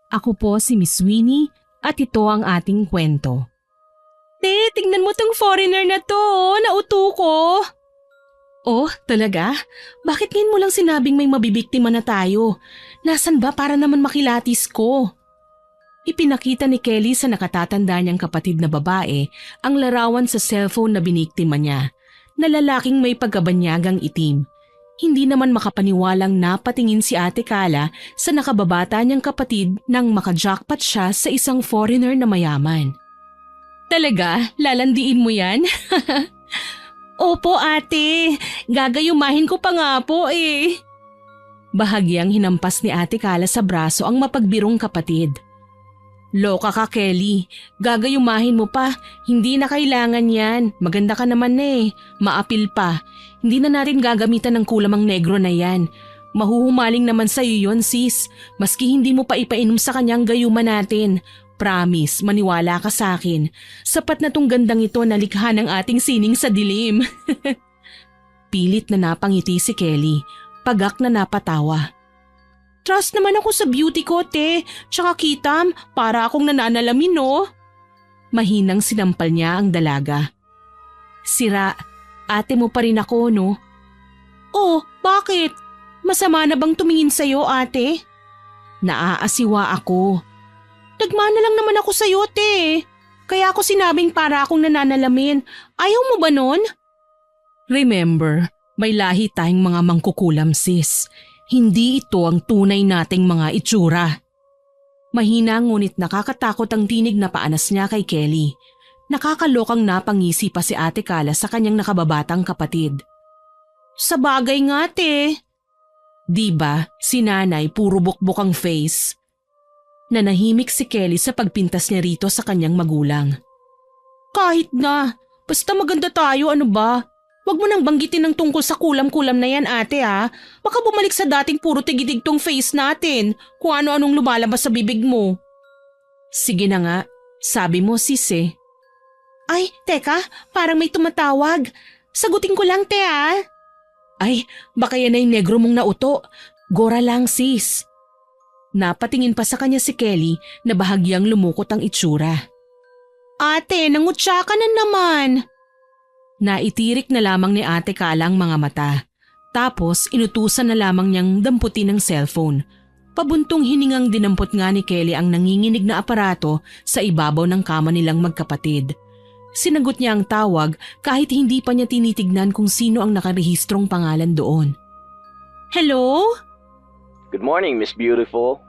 Ako po si Miss Winnie at ito ang ating kwento. Te, tingnan mo tong foreigner na to, nauto ko. Oh, talaga? Bakit ngayon mo lang sinabing may mabibiktima na tayo? Nasaan ba para naman makilatis ko? Ipinakita ni Kelly sa nakatatanda niyang kapatid na babae ang larawan sa cellphone na biniktima niya, na lalaking may pagkabanyagang itim. Hindi naman makapaniwalang napatingin si Ate Kala sa nakababata niyang kapatid nang makajackpot siya sa isang foreigner na mayaman. Talaga? Lalandiin mo yan? Opo ate, gagayumahin ko pa nga po eh. Bahagyang hinampas ni Ate Kala sa braso ang mapagbirong kapatid. Loka ka Kelly, gagayumahin mo pa, hindi na kailangan yan, maganda ka naman eh, maapil pa. Hindi na natin gagamitan ng kulamang negro na yan. Mahuhumaling naman sa'yo yon sis, maski hindi mo pa ipainom sa kanyang gayuman natin. Promise, maniwala ka sa akin. Sapat na tong gandang ito na likha ng ating sining sa dilim. Pilit na napangiti si Kelly, pagak na napatawa. Trust naman ako sa beauty ko, te. Tsaka kitam, para akong nananalamin, no? Mahinang sinampal niya ang dalaga. Sira, ate mo pa rin ako, no? Oh, bakit? Masama na bang tumingin sa'yo, ate? Naaasiwa ako. Nagmana lang naman ako sa'yo, te. Kaya ako sinabing para akong nananalamin. Ayaw mo ba nun? Remember, may lahi tayong mga mangkukulam, sis. Hindi ito ang tunay nating mga itsura. Mahina ngunit nakakatakot ang tinig na paanas niya kay Kelly. Nakakalokang napangisi pa si Ate Kala sa kanyang nakababatang kapatid. Sa bagay nga, te. Diba, si nanay puro bukbok ang face. Nanahimik si Kelly sa pagpintas niya rito sa kanyang magulang. Kahit na, basta maganda tayo, ano ba? Huwag mo nang banggitin ng tungkol sa kulam-kulam na yan, ate ha. Baka bumalik sa dating puro tigidig tong face natin kung ano-anong lumalabas sa bibig mo. Sige na nga, sabi mo sis eh. Ay, teka, parang may tumatawag. Sagutin ko lang, te ha. Ay, baka yan ay negro mong nauto. Gora lang sis. Napatingin pa sa kanya si Kelly na bahagyang lumukot ang itsura. Ate, nangutya ka na naman. Naitirik na lamang ni Ate Kala ang mga mata. Tapos inutusan na lamang niyang damputin ng cellphone. Pabuntong hiningang dinampot nga ni Kelly ang nanginginig na aparato sa ibabaw ng kama nilang magkapatid. Sinagot niya ang tawag kahit hindi pa niya tinitignan kung sino ang nakarehistrong pangalan doon. Hello? Good morning, Miss Beautiful.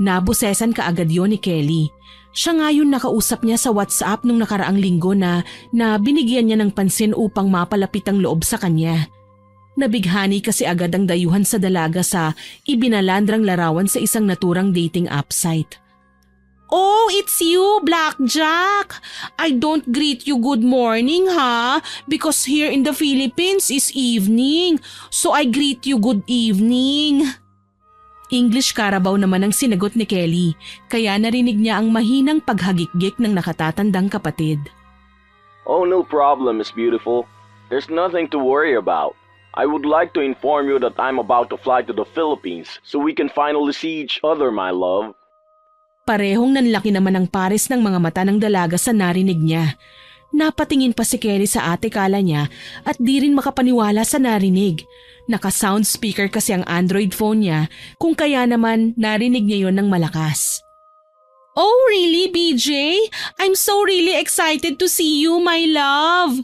Nabusesan kaagad yon ni Kelly. Siya nga yun nakausap niya sa WhatsApp nung nakaraang linggo na binigyan niya ng pansin upang mapalapit ang loob sa kanya. Nabighani kasi agad ang dayuhan sa dalaga sa ibinalandrang larawan sa isang naturang dating app site. Oh, it's you, Blackjack! I don't greet you good morning, ha? Because here in the Philippines is evening, so I greet you good evening. English Carabao naman ang sinagot ni Kelly, kaya narinig niya ang mahinang paghagikgik ng nakatatandang kapatid. Oh, no problem, Miss Beautiful. There's nothing to worry about. I would like to inform you that I'm about to fly to the Philippines so we can finally see each other, my love. Parehong nanlaki naman ang pares ng mga mata ng dalaga sa narinig niya. Napatingin pa si Kelly sa Ate Kala niya at di rin makapaniwala sa narinig. Naka-sound speaker kasi ang Android phone niya, kung kaya naman narinig niya yon ng malakas. Oh really, BJ? I'm so really excited to see you, my love!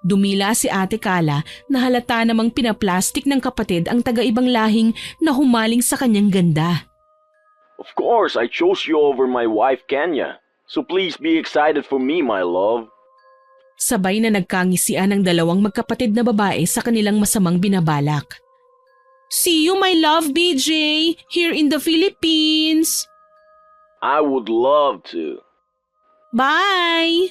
Dumila si Ate Kala na halata namang pinaplastik ng kapatid ang taga-ibang lahing na humaling sa kanyang ganda. Of course, I chose you over my wife, Kenya. So please be excited for me, my love. Sabay na nagkangisian ang dalawang magkapatid na babae sa kanilang masamang binabalak. See you, my love, BJ, here in the Philippines. I would love to. Bye!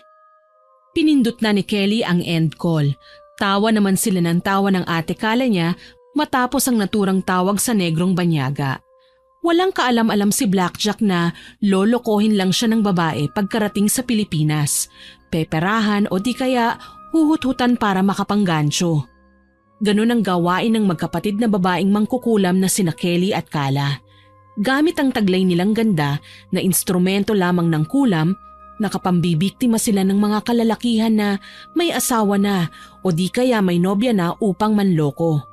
Pinindot na ni Kelly ang end call. Tawa naman sila ng tawa ng Ate Kala niya matapos ang naturang tawag sa negrong banyaga. Walang kaalam-alam si Blackjack na lolokohin lang siya ng babae pagkarating sa Pilipinas. Peperahan o di kaya huhut-hutan para makapanggancho. Ganun ang gawain ng magkapatid na babaeng mangkukulam na sina Kelly at Kala. Gamit ang taglay nilang ganda na instrumento lamang ng kulam, nakapambibiktima sila ng mga kalalakihan na may asawa na o di kaya may nobya na upang manloko.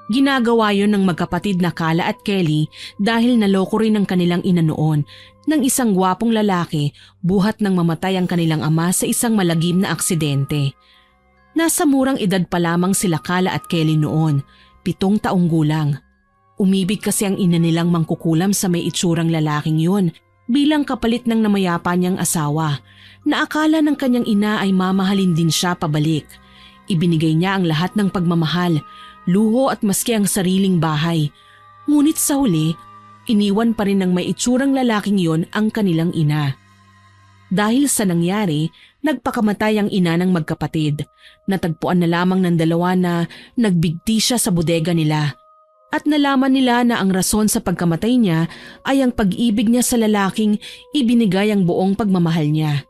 Ginagawa yon ng magkapatid na Kala at Kelly dahil naloko rin ng kanilang ina noon ng isang gwapong lalaki buhat nang mamatay ang kanilang ama sa isang malagim na aksidente. Nasa murang edad pa lamang sila Kala at Kelly noon, 7 taong gulang. Umibig kasi ang ina nilang mangkukulam sa may itsurang lalaking yun bilang kapalit ng namayapa niyang asawa na akala ng kanyang ina ay mamahalin din siya pabalik. Ibinigay niya ang lahat ng pagmamahal, luho at maski ang sariling bahay. Ngunit sa huli, iniwan pa rin ng may itsurang lalaking yon ang kanilang ina. Dahil sa nangyari, nagpakamatay ang ina ng magkapatid. Natagpuan na lamang ng dalawa na nagbigti siya sa bodega nila. At nalaman nila na ang rason sa pagkamatay niya ay ang pag-ibig niya sa lalaking ibinigay ang buong pagmamahal niya.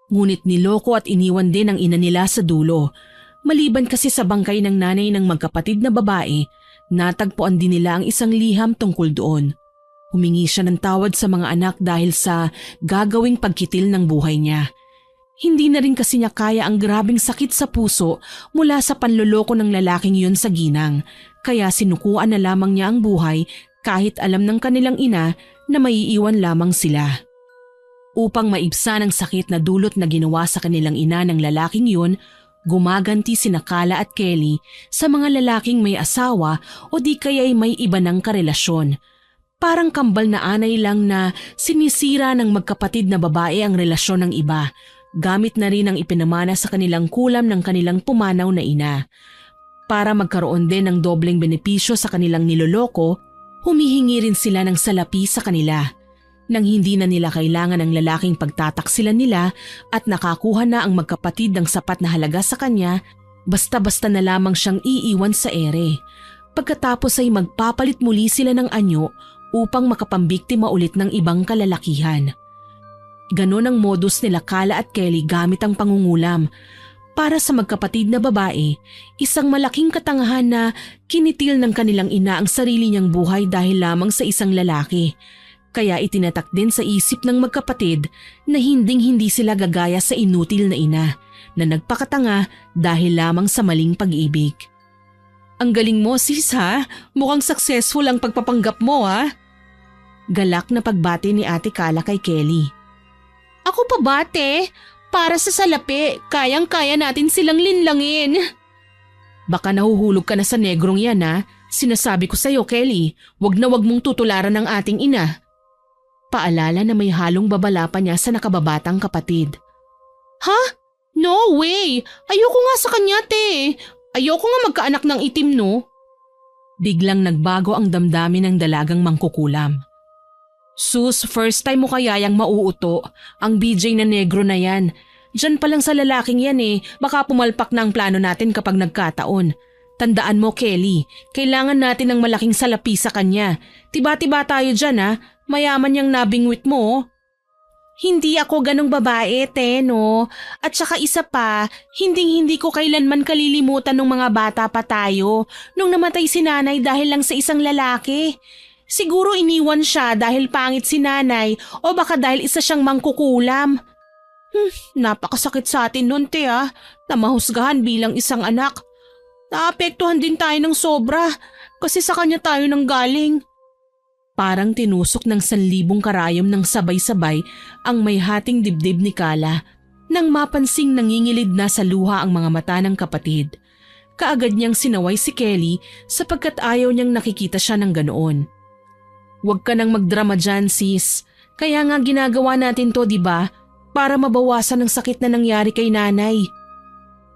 Ngunit niloko at iniwan din ang ina nila sa dulo. Maliban kasi sa bangkay ng nanay ng magkapatid na babae, natagpuan din nila ang isang liham tungkol doon. Humingi siya ng tawad sa mga anak dahil sa gagawing pagkitil ng buhay niya. Hindi na rin kasi niya kaya ang grabing sakit sa puso mula sa panloloko ng lalaking yun sa ginang, kaya sinukuan na lamang niya ang buhay kahit alam ng kanilang ina na maiiwan lamang sila. Upang maibsan ang sakit na dulot na ginawa sa kanilang ina ng lalaking yun, gumaganti sina Kala at Kelly sa mga lalaking may asawa o di kaya'y may iba ng karelasyon. Parang kambal na anay lang na sinisira ng magkapatid na babae ang relasyon ng iba, gamit na rin ang ipinamana sa kanilang kulam ng kanilang pumanaw na ina. Para magkaroon din ng dobleng benepisyo sa kanilang niloloko, humihingi rin sila ng salapi sa kanila. Nang hindi na nila kailangan ng lalaking pagtataksilan nila at nakakuha na ang magkapatid ng sapat na halaga sa kanya, basta-basta na lamang siyang iiwan sa ere. Pagkatapos ay magpapalit muli sila ng anyo upang makapambiktima ulit ng ibang kalalakihan. Ganon ang modus nila Kala at Kelly gamit ang pangungulam. Para sa magkapatid na babae, isang malaking katangahan na kinitil ng kanilang ina ang sarili niyang buhay dahil lamang sa isang lalaki. Kaya itinatak din sa isip ng magkapatid na hinding-hindi sila gagaya sa inutil na ina na nagpakatanga dahil lamang sa maling pag-ibig. Ang galing mo sis ha, mukhang successful ang pagpapanggap mo ha. Galak na pagbati ni Ate Kala kay Kelly. Ako pa bate? Para sa salapi, kayang-kaya natin silang linlangin. Baka nahuhulog ka na sa negrong yan ha. Sinasabi ko sa'yo Kelly, wag na wag mong tutularan ng ating ina. Paalala na may halong babala pa niya sa nakababatang kapatid. Ha? No way! Ayoko nga sa kanya te. Ayoko nga magkaanak ng itim no. Biglang nagbago ang damdamin ng dalagang mangkukulam. Sus, first time mo kayang mauuto. Ang BJ na negro na yan. Diyan pa lang sa lalaking yan baka pumalpak na ang plano natin kapag nagkataon. Tandaan mo Kelly, kailangan natin ng malaking salapi sa kanya. Tiba-tiba tayo dyan ha, mayaman yung nabingwit mo. Hindi ako ganong babae, te, no? At saka isa pa, hindi ko kailanman kalilimutan ng mga bata pa tayo nung namatay si nanay dahil lang sa isang lalaki. Siguro iniwan siya dahil pangit si nanay o baka dahil isa siyang mangkukulam. Napakasakit sa atin nun, te na mahusgahan bilang isang anak. Naapektuhan din tayo ng sobra kasi sa kanya tayo nang galing. Parang tinusok ng 1,000 karayom ng sabay-sabay ang may hating dibdib ni Kala nang mapansing nangingilid na sa luha ang mga mata ng kapatid. Kaagad niyang sinaway si Kelly sapagkat ayaw niyang nakikita siya ng ganoon. Huwag ka nang magdrama dyan sis, kaya nga ginagawa natin to diba para mabawasan ang sakit na nangyari kay nanay.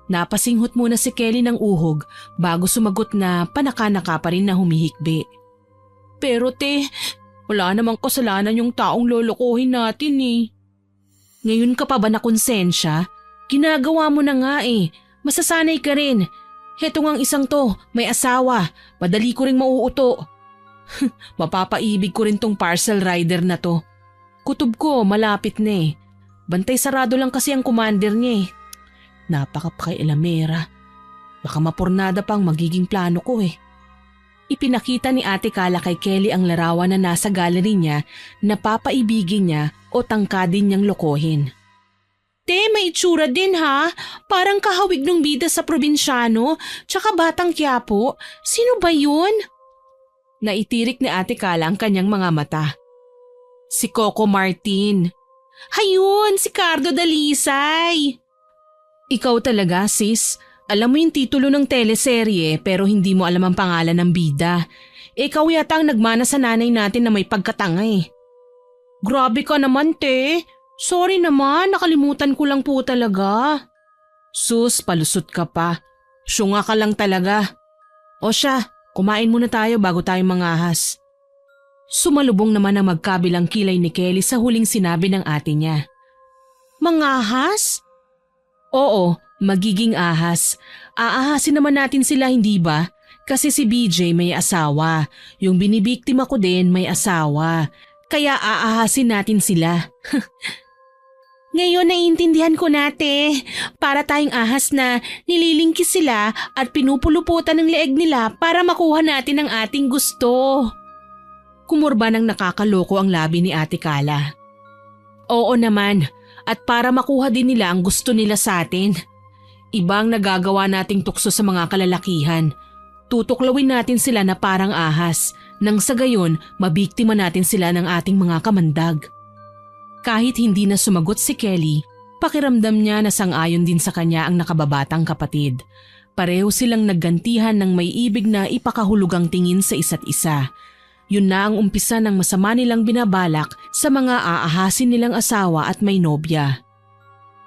Napasinghot muna si Kelly ng uhog bago sumagot na panaka-naka pa rin na humihikbi. Pero te, wala namang kasalanan yung taong lolokohin natin Ngayon ka pa ba nakonsensya? Ginagawa mo na nga masasanay ka rin. Heto ngang isang to, may asawa, madali ko ring mauuto. Mapapaibig ko rin tong parcel rider na to. Kutob ko, malapit na Bantay sarado lang kasi ang commander niya Napakapakailamera. Baka mapurnada pang magiging plano ko ipinakita ni Ate Kala kay Kelly ang larawan na nasa gallery niya na papaibigin niya o tangkadin niyang lokohin. Te, may itsura din ha. Parang kahawig ng bida sa probinsyano, tsaka batang Quiapo. Sino ba yun? Naitirik ni Ate Kala ang kanyang mga mata. Si Coco Martin. Hayun, si Cardo Dalisay. Ikaw talaga, sis. Alam mo yung titulo ng teleserye pero hindi mo alam ang pangalan ng bida. Ikaw yata ang nagmana sa nanay natin na may pagkatanga eh. Grabe ka naman, te. Sorry naman, nakalimutan ko lang po talaga. Sus, palusot ka pa. Syunga ka lang talaga. O siya, kumain muna tayo bago tayo mangahas. Sumalubong naman ang magkabilang kilay ni Kelly sa huling sinabi ng ate niya. Mangahas? Oo, magiging ahas. Aahasin naman natin sila, hindi ba? Kasi si BJ may asawa. Yung binibiktima ko din may asawa. Kaya aahasin natin sila. Ngayon naiintindihan ko nate. Para tayong ahas na nililingkis sila at pinupuluputan ng leeg nila para makuha natin ang ating gusto. Kumurba ng nakakaloko ang labi ni Ate Kala. Oo naman, at para makuha din nila ang gusto nila sa atin. Ibang nagagawa nating tukso sa mga kalalakihan. Tutuklawin natin sila na parang ahas, nang sa gayon mabiktima natin sila ng ating mga kamandag. Kahit hindi na sumagot si Kelly, pakiramdam niya na sang-ayon din sa kanya ang nakababatang kapatid. Pareho silang naggantihan ng may ibig na ipakahulugang tingin sa isa't isa. Yun na ang umpisa ng masama nilang binabalak sa mga aahasin nilang asawa at may nobya.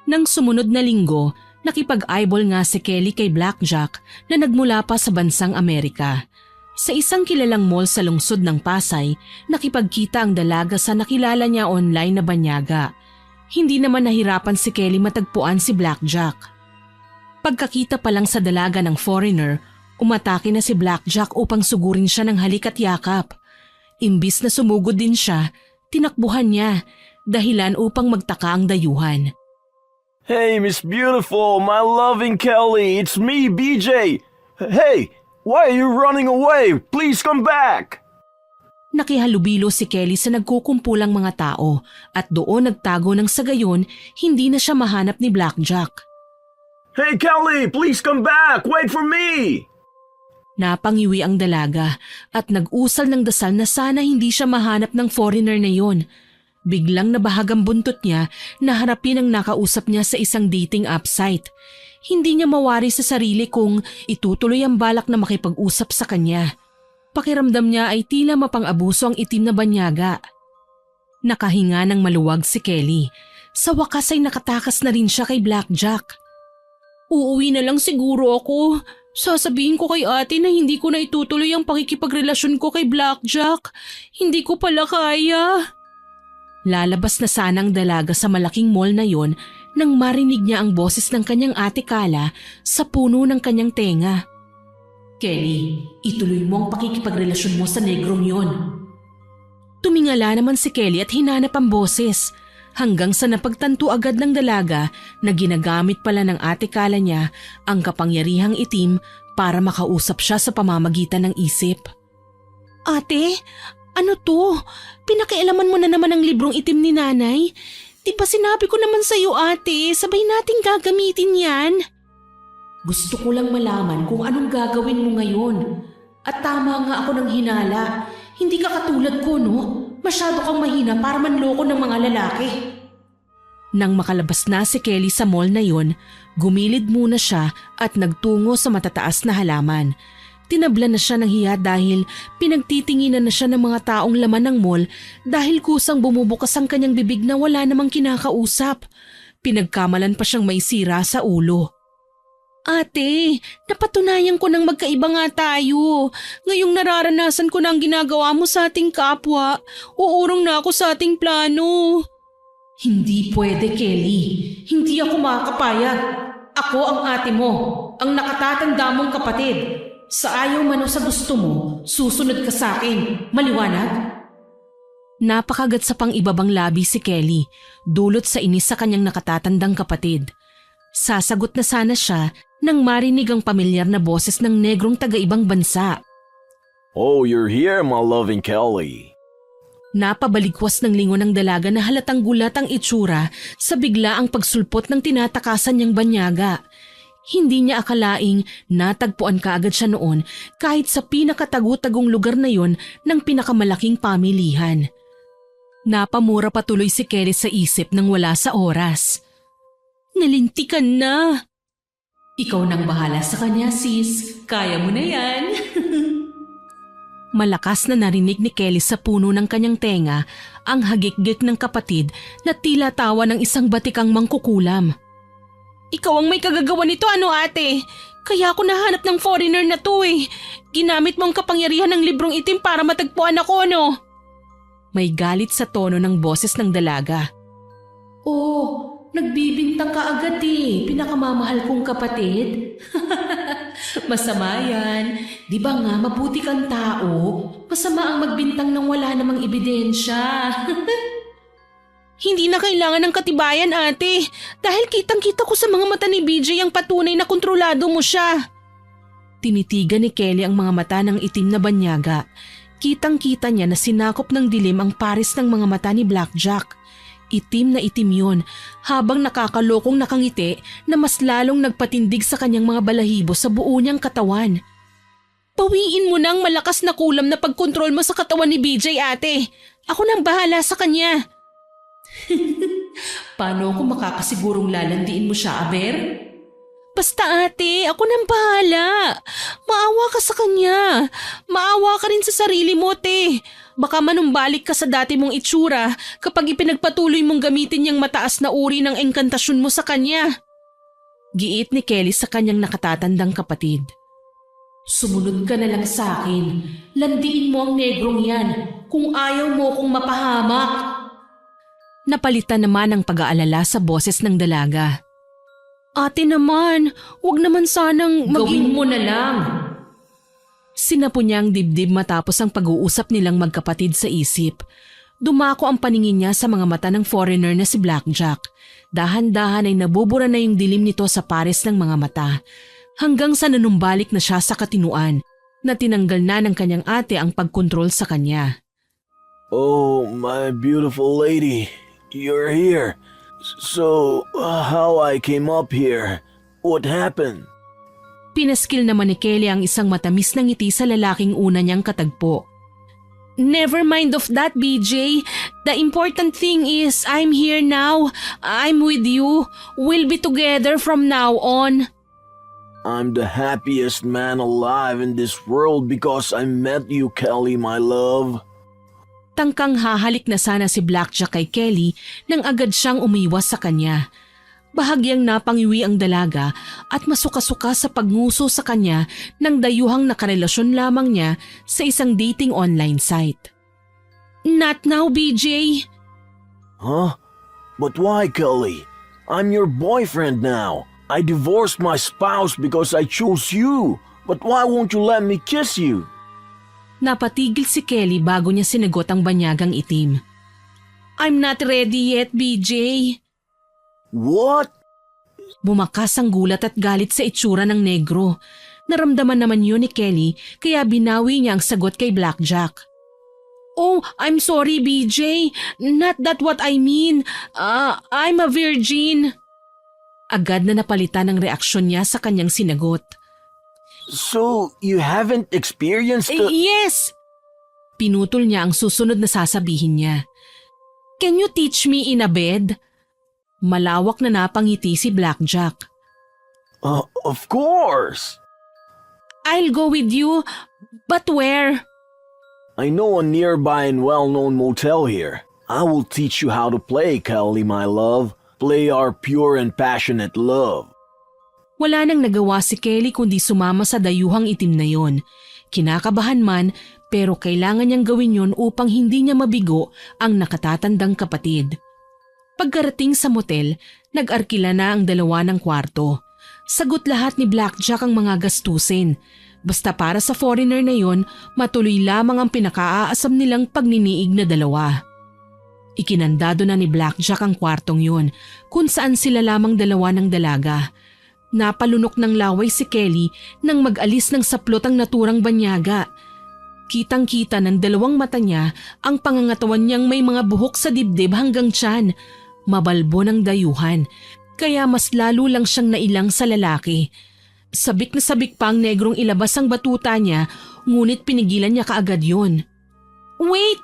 Nang sumunod na linggo, nakipag-eyeball nga si Kelly kay Blackjack na nagmula pa sa bansang Amerika. Sa isang kilalang mall sa lungsod ng Pasay, nakipagkita ang dalaga sa nakilala niya online na banyaga. Hindi naman nahirapan si Kelly matagpuan si Blackjack. Pagkakita pa lang sa dalaga ng foreigner, umatake na si Blackjack upang sugurin siya ng halik at yakap. Imbis na sumugod din siya, tinakbuhan niya, dahilan upang magtaka ang dayuhan. Hey, Miss Beautiful, my loving Kelly, it's me, BJ. Hey, why are you running away? Please come back! Nakihalubilo si Kelly sa nagkukumpulang mga tao at doon nagtago ng sa gayon hindi na siya mahanap ni Blackjack. Hey, Kelly, please come back! Wait for me! Napangiwi ang dalaga at nag-usal ng dasal na sana hindi siya mahanap ng foreigner na yon. Biglang nabahagang buntot niya na harapin ang nakausap niya sa isang dating app site. Hindi niya mawari sa sarili kung itutuloy ang balak na makipag-usap sa kanya. Pakiramdam niya ay tila mapang-abuso ang itim na banyaga. Nakahinga ng maluwag si Kelly. Sa wakas ay nakatakas na rin siya kay Blackjack. Uuwi na lang siguro ako. Sasabihin ko kay ate na hindi ko na itutuloy ang pakikipagrelasyon ko kay Blackjack. Hindi ko pala kaya. Lalabas na sana ang dalaga sa malaking mall na yon nang marinig niya ang boses ng kanyang Ate Kala sa puno ng kanyang tenga. Kelly, ituloy mo ang pakikipagrelasyon mo sa negrong yon. Tumingala naman si Kelly at hinanap ang boses. Hanggang sa napagtanto agad ng dalaga na ginagamit pala ng Ate Kala niya ang kapangyarihang itim para makausap siya sa pamamagitan ng isip. Ate, ano to? Pinakialaman mo na naman ang librong itim ni nanay? Di ba sinabi ko naman sa'yo ate, sabay nating gagamitin yan? Gusto ko lang malaman kung anong gagawin mo ngayon. At tama nga ako ng hinala. Hindi ka katulad ko, no? Masyado kang mahina para manloko ng mga lalaki. Nang makalabas na si Kelly sa mall na yon, gumilid muna siya at nagtungo sa matataas na halaman. Tinabla na siya ng hiya dahil pinagtitinginan na siya ng mga taong laman ng mall dahil kusang bumubukas ang kanyang bibig na wala namang kinakausap. Pinagkamalan pa siyang may sira sa ulo. Ate, napatunayan ko nang magkaiba nga tayo. Ngayong nararanasan ko na ang ginagawa mo sa ating kapwa, uurong na ako sa ating plano. Hindi pwede, Kelly. Hindi ako makakapayag. Ako ang ate mo, ang nakatatanda mong kapatid. Sa ayaw man o sa gusto mo, susunod ka sa akin. Maliwanag? Napakagat sa pang-ibabang labi si Kelly, dulot sa inis sa kanyang nakatatandang kapatid. Sasagot na sana siya nang marinig ang pamilyar na boses ng negrong taga-ibang bansa. Oh, you're here, my loving Kelly. Napabaligwas ng lingon ng dalaga na halatang gulat ang itsura sa bigla ang pagsulpot ng tinatakasan niyang banyaga. Hindi niya akalaing natagpuan kaagad siya noon kahit sa pinakatagu-tagong lugar na yon ng pinakamalaking pamilihan. Napamura patuloy si Kelly sa isip nang wala sa oras. Nalintikan na! Ikaw nang bahala sa kanya, sis. Kaya mo na yan. Malakas na narinig ni Kelly sa puno ng kanyang tenga ang hagik-gik ng kapatid na tila tawa ng isang batikang mangkukulam. Ikaw ang may kagagawa nito, ano ate? Kaya ako nahanap ng foreigner na to eh. Ginamit mo ang kapangyarihan ng librong itim para matagpuan ako, no? May galit sa tono ng boses ng dalaga. Oh, nagbibintang ka agad eh. Pinakamamahal kong kapatid. Masama yan. Di ba nga mabuti kang tao? Masama ang magbintang nang wala namang ebidensya. Hindi na kailangan ng katibayan, ate. Dahil kitang-kita ko sa mga mata ni BJ ang patunay na kontrolado mo siya. Tinitigan ni Kelly ang mga mata ng itim na banyaga. Kitang-kita niya na sinakop ng dilim ang pares ng mga mata ni Blackjack. Itim na itim yon, habang nakakalokong nakangiti na mas lalong nagpatindig sa kanyang mga balahibo sa buo niyang katawan. Pawiin mo nang malakas na kulam na pagkontrol mo sa katawan ni BJ, ate. Ako nang bahala sa kanya. Paano ako makakasigurong lalandiin mo siya, Aber? Basta ate, ako nang bahala. Maawa ka sa kanya. Maawa ka rin sa sarili mo, te. Baka manumbalik ka sa dati mong itsura kapag ipinagpatuloy mong gamitin yung mataas na uri ng engkantasyon mo sa kanya. Giit ni Kelly sa kanyang nakatatandang kapatid. Sumunod ka na lang sa akin. Landiin mo ang negrong yan kung ayaw mo kong mapahamak. Napalitan naman ang pag-aalala sa boses ng dalaga. Ate naman, wag naman sanang gawin mo na lang. Sinapo niya ang dibdib matapos ang pag-uusap nilang magkapatid sa isip. Dumako ang paningin niya sa mga mata ng foreigner na si Blackjack. Dahan-dahan ay nabubura na yung dilim nito sa pares ng mga mata. Hanggang sa nanumbalik na siya sa katinuan na tinanggal na ng kanyang ate ang pagkontrol sa kanya. Oh, my beautiful lady. You're here. So, how I came up here? What happened? Pinaskil naman ni Kelly ang isang matamis na ngiti sa lalaking una niyang katagpo. Never mind of that, BJ. The important thing is I'm here now. I'm with you. We'll be together from now on. I'm the happiest man alive in this world because I met you, Kelly, my love. Tangkang hahalik na sana si Blackjack kay Kelly nang agad siyang umiwas sa kanya. Bahagyang napangiwi ang dalaga at masuka-suka sa pagnguso sa kanya ng dayuhang nakarelasyon lamang niya sa isang dating online site. Not now, BJ. Huh? But why, Kelly? I'm your boyfriend now. I divorced my spouse because I chose you. But why won't you let me kiss you? Napatigil si Kelly bago niya sinagot ang banyagang itim. I'm not ready yet, BJ. What? Bumakas ang gulat at galit sa itsura ng negro. Naramdaman naman yun ni Kelly kaya binawi niya ang sagot kay Blackjack. Oh, I'm sorry, BJ. Not that what I mean. I'm a virgin. Agad na napalitan ang reaksyon niya sa kanyang sinagot. So, you haven't experienced Yes! Pinutol niya ang susunod na sasabihin niya. Can you teach me in a bed? Malawak na napangiti si Blackjack. Of course! I'll go with you, but where? I know a nearby and well-known motel here. I will teach you how to play, Kelly, my love. Play our pure and passionate love. Wala nang nagawa si Kelly kundi sumama sa dayuhang itim na yon. Kinakabahan man pero kailangan niyang gawin yon upang hindi niya mabigo ang nakatatandang kapatid. Pagkarating sa motel, nag-arkila na ang dalawa ng kwarto. Sagot lahat ni Blackjack ang mga gastusin. Basta para sa foreigner na yon, matuloy lamang ang pinakaaasam nilang pagniniig na dalawa. Ikinandado na ni Blackjack ang kwartong yon kung saan sila lamang dalawa ng dalaga. Napalunok ng laway si Kelly nang mag-alis ng saplot ang naturang banyaga. Kitang-kita ng dalawang mata niya ang pangangatawan niyang may mga buhok sa dibdib hanggang tiyan. Mabalbo ng dayuhan, kaya mas lalo lang siyang nailang sa lalaki. Sabik na sabik pa ang negrong ilabas ang batuta niya, ngunit pinigilan niya kaagad yun. Wait!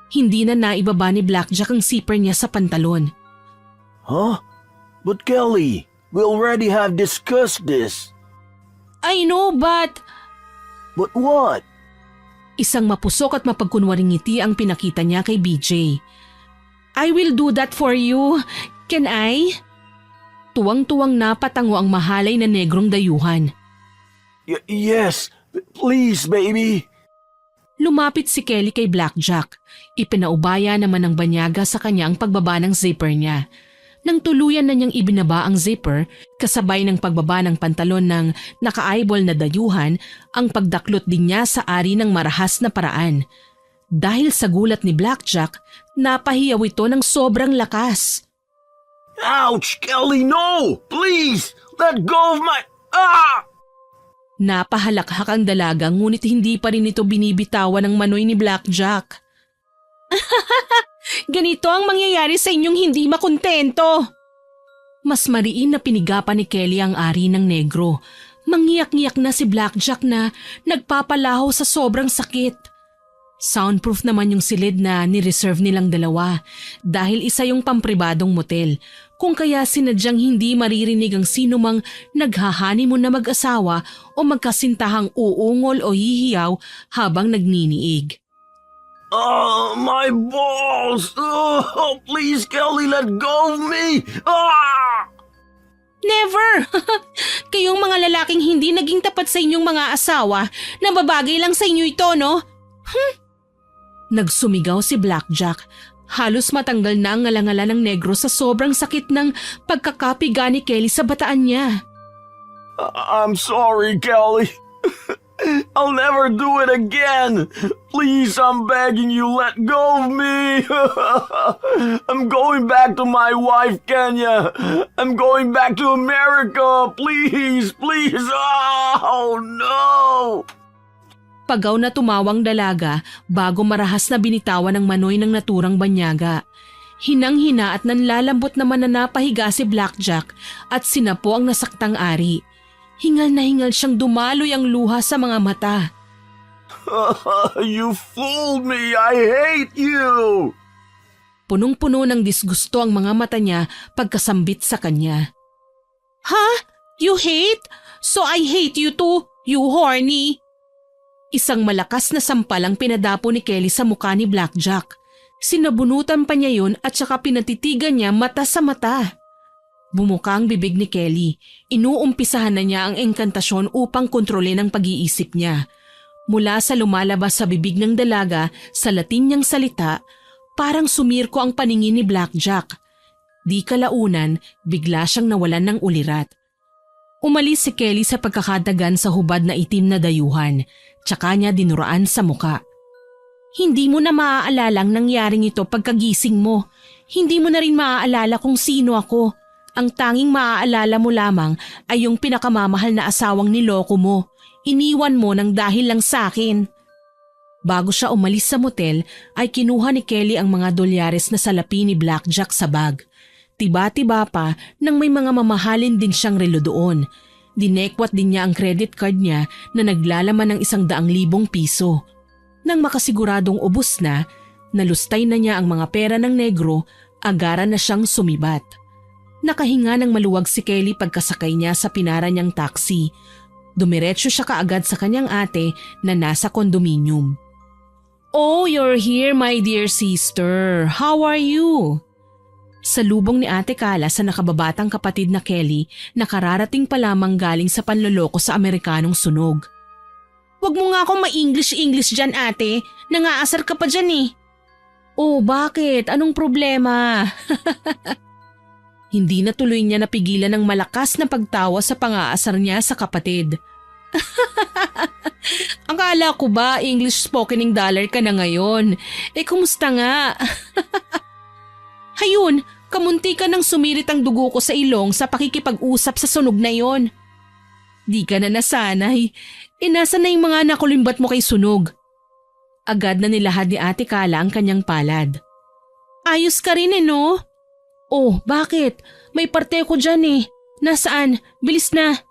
Hindi na naibaba ni Blackjack ang zipper niya sa pantalon. Huh? But Kelly, we already have discussed this. I know, but… But what? Isang mapusok at mapagkunwaring ngiti ang pinakita niya kay BJ. I will do that for you. Can I? Tuwang-tuwang napatango ang mahalay na negrong dayuhan. Yes, please, baby. Lumapit si Kelly kay Blackjack. Ipinaubaya naman ng banyaga sa kanya ang pagbaba ng zipper niya. Nang tuluyan na niyang ibinaba ang zipper, kasabay ng pagbaba ng pantalon ng naka-eyeball na dayuhan, ang pagdaklot din niya sa ari ng marahas na paraan. Dahil sa gulat ni Blackjack, napahiyaw ito ng sobrang lakas. Ouch, Kelly, no! Please, let go of my… Ah! Napahalakhak ang dalaga ngunit hindi pa rin ito binibitawan ng manoy ni Blackjack. Ganito ang mangyayari sa inyong hindi makontento. Mas mariin na pinigapan ni Kelly ang ari ng negro. Manghiyak-ngiyak na si Blackjack na nagpapalaho sa sobrang sakit. Soundproof naman yung silid na ni-reserve nilang dalawa dahil isa yung pampribadong motel. Kung kaya sinadyang hindi maririnig ang sino mang naghahoneymoon na mag-asawa o magkasintahang uungol o hihiyaw habang nagniniig. My balls! Oh, please, Kelly, let go of me! Ah! Never! Kayong mga lalaking hindi naging tapat sa inyong mga asawa, nababagay lang sa inyo ito, no? Nagsumigaw si Blackjack. Halos matanggal na ang ngalangala ng negro sa sobrang sakit ng pagkakapiga ni Kelly sa bataan niya. I'm sorry, Kelly. I'll never do it again. Please, I'm begging you, let go of me. I'm going back to my wife, Kenya. I'm going back to America. Please, please. Oh, no. Pagaw na tumawang dalaga bago marahas na binitawan ng manoy ng naturang banyaga. Hinang-hina at nanlalambot naman na napahiga si Blackjack at sinapo ang nasaktang ari. Hingal na hingal siyang dumaloy ang luha sa mga mata. You fooled me! I hate you! Punong-puno ng disgusto ang mga mata niya pagkasambit sa kanya. Ha? You hate? So I hate you too, you horny! Isang malakas na sampal ang pinadapo ni Kelly sa mukha ni Blackjack. Sinabunutan pa niya yun at saka pinatitigan niya mata sa mata. Bumuka ang bibig ni Kelly. Inuumpisahan na niya ang engkantasyon upang kontrolin ang pag-iisip niya. Mula sa lumalabas sa bibig ng dalaga sa Latin niyang salita, parang sumirko ang paningin ni Blackjack. Di kalaunan, bigla siyang nawalan ng ulirat. Umalis si Kelly sa pagkakadagan sa hubad na itim na dayuhan, tsaka niya dinuraan sa muka. Hindi mo na maaalalang nangyaring ito pagkagising mo. Hindi mo na rin maaalala kung sino ako. Ang tanging maaalala mo lamang ay yung pinakamamahal na asawang niloko mo. Iniwan mo nang dahil lang sa akin. Bago siya umalis sa motel ay kinuha ni Kelly ang mga dolyares na salapi ni Blackjack sa bag. Tiba-tiba pa nang may mga mamahalin din siyang relo doon. Dinekwat din niya ang credit card niya na naglalaman ng 100,000 piso. Nang makasiguradong ubos na, nalustay na niya ang mga pera ng negro, agaran na siyang sumibat. Nakahinga ng maluwag si Kelly pagkasakay niya sa pinara niyang taxi. Dumiretso siya kaagad sa kanyang ate na nasa kondominium. Oh, you're here, my dear sister. How are you? Salubong ni Ate Kala sa nakababatang kapatid na Kelly na kararating pa lamang galing sa panloloko sa Amerikanong sunog. Huwag mo nga akong ma-English dyan, ate. Nangaasar ka pa dyan eh. Oh, bakit? Anong problema? Hindi na tuloy niya napigilan ng malakas na pagtawa sa pangaasar niya sa kapatid. Akala ko ba English spokening dollar ka na ngayon? Kumusta nga? Hayun, kamunti ka nang sumirit ang dugo ko sa ilong sa pakikipag-usap sa sunog na yon. Di ka na nasanay. Nasa na yung mga nakulimbat mo kay sunog? Agad na nilahad ni Ate Kala ang kanyang palad. Ayos ka rin no? Oh, bakit? May parte ko dyan Nasaan? Bilis na.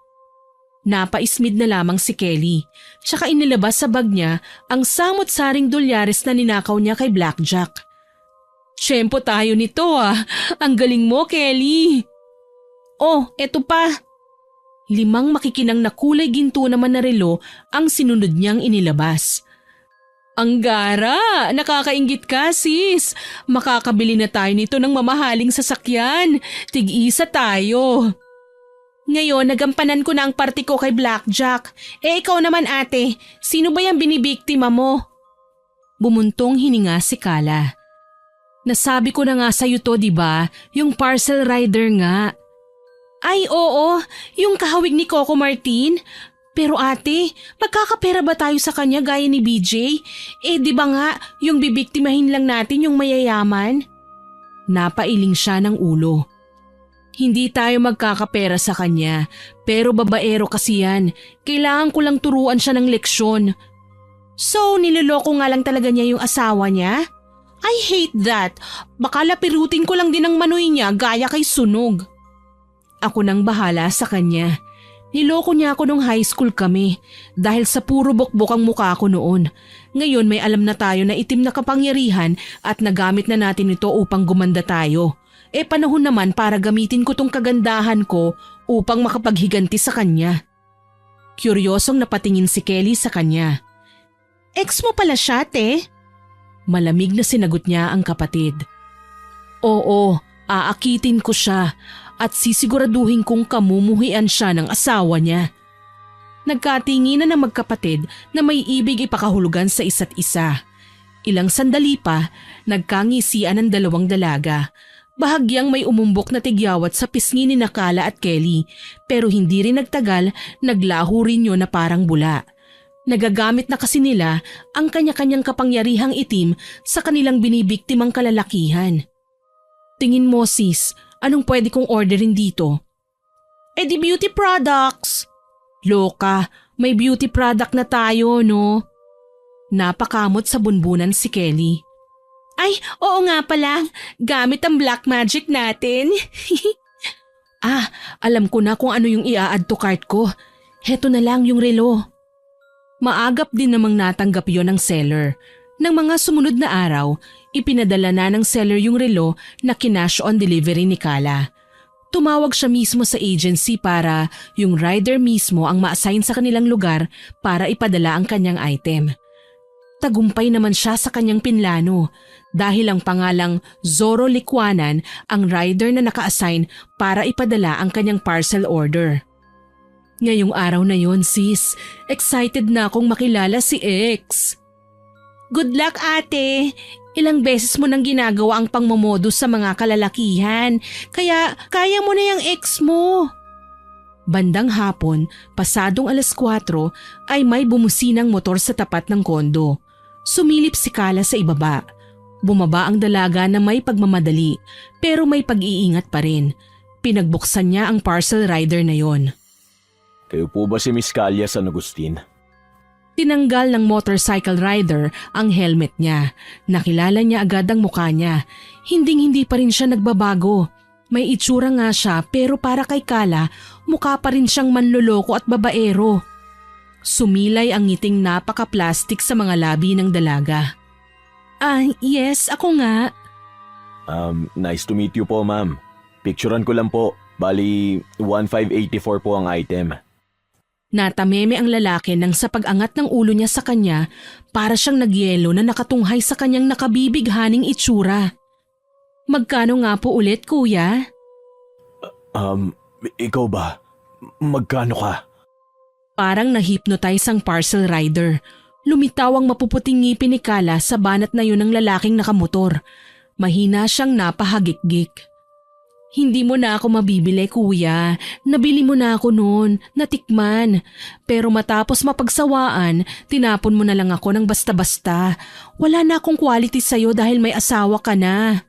Napaismid na lamang si Kelly. Tsaka inilabas sa bag niya ang samot-saring dolyares na ninakaw niya kay Blackjack. Tiyempo tayo nito Ang galing mo, Kelly. Oh, eto pa. 5 makikinang na kulay ginto naman na relo ang sinunod niyang inilabas. Ang gara! Nakakainggit ka, sis. Makakabili na tayo nito ng mamahaling sasakyan. Tig-isa tayo. Ngayon, nagampanan ko na ang party ko kay Blackjack. Ikaw naman ate, sino ba yung binibiktima mo? Bumuntong hininga si Kala. Nasabi ko na nga sa'yo to, diba? Yung parcel rider nga. Ay oo, yung kahawig ni Coco Martin. Pero ate, magkakapera ba tayo sa kanya gaya ni BJ? Di ba nga, yung bibiktimahin lang natin yung mayayaman? Napailing siya ng ulo. Hindi tayo magkakapera sa kanya, pero babaero kasi yan. Kailangan ko lang turuan siya ng leksyon. So, niloloko nga lang talaga niya yung asawa niya? I hate that. Baka lapirutin ko lang din ang manoy niya gaya kay Sunog. Ako nang bahala sa kanya. Niloko niya ako nung high school kami dahil sa puro bokbok ang mukha ko noon. Ngayon may alam na tayo na itim na kapangyarihan at nagamit na natin ito upang gumanda tayo. Panahon naman para gamitin ko tong kagandahan ko upang makapaghiganti sa kanya. Kuryosong napatingin si Kelly sa kanya. Ex mo pala siya, te? Malamig na sinagot niya ang kapatid. Oo, aakitin ko siya at sisiguraduhin kong kamumuhian siya ng asawa niya. Nagkatinginan ng magkapatid na may ibig ipakahulugan sa isa't isa. Ilang sandali pa, nagkangisian ang 2 dalaga. Bahagyang may umumbok na tigyawat sa pisngi ni Kala at Kelly pero hindi rin nagtagal naglaho rin yun na parang bula. Nagagamit na kasi nila ang kanya-kanyang kapangyarihang itim sa kanilang binibiktimang kalalakihan. Tingin mo sis, anong pwede kong orderin dito? Di beauty products. Loka, may beauty product na tayo no? Napakamot sa bunbunan si Kelly. Ay, oo nga pala. Gamit ang black magic natin. Alam ko na kung ano yung i-add to cart ko. Heto na lang yung relo. Maagap din namang natanggap yon ng seller. Nang mga sumunod na araw, ipinadala na ng seller yung relo na kinash on delivery ni Kala. Tumawag siya mismo sa agency para yung rider mismo ang ma-assign sa kanilang lugar para ipadala ang kanyang item. Tagumpay naman siya sa kanyang pinlano dahil ang pangalang Zorro Likwanan ang rider na naka-assign para ipadala ang kanyang parcel order. Ngayong araw na yon sis, excited na akong makilala si X. Good luck ate! Ilang beses mo nang ginagawa ang pangmomodus sa mga kalalakihan, kaya kaya mo na yung ex mo. Bandang hapon, pasadong 4:00 ay may bumusinang motor sa tapat ng kondo. Sumilip si Kala sa ibaba. Bumaba ang dalaga na may pagmamadali pero may pag-iingat pa rin. Pinagbuksan niya ang parcel rider na yon. Kayo po ba si Miss Calia San Agustin? Tinanggal ng motorcycle rider ang helmet niya. Nakilala niya agad ang mukha niya. Hinding-hindi pa rin siya nagbabago. May itsura nga siya pero para kay Kala, mukha pa rin siyang manloloko at babaero. Sumilay ang ngiting napaka-plastic sa mga labi ng dalaga. Yes, ako nga. Nice to meet you po, ma'am. Picturean ko lang po. Bali, 1584 po ang item. Natameme ang lalaki nang sa pag-angat ng ulo niya sa kanya para siyang nagyelo na nakatunghay sa kanyang nakabibighaning itsura. Magkano nga po ulit, kuya? Ikaw ba? Magkano ka? Parang na-hypnotize ang parcel rider. Lumitaw ang mapuputing ngipin ni Kala sa banat na yun ng lalaking nakamotor. Mahina siyang napahagik-gik. Hindi mo na ako mabibili, kuya. Nabili mo na ako noon, natikman. Pero matapos mapagsawaan, tinapon mo na lang ako ng basta-basta. Wala na akong quality sa'yo dahil may asawa ka na.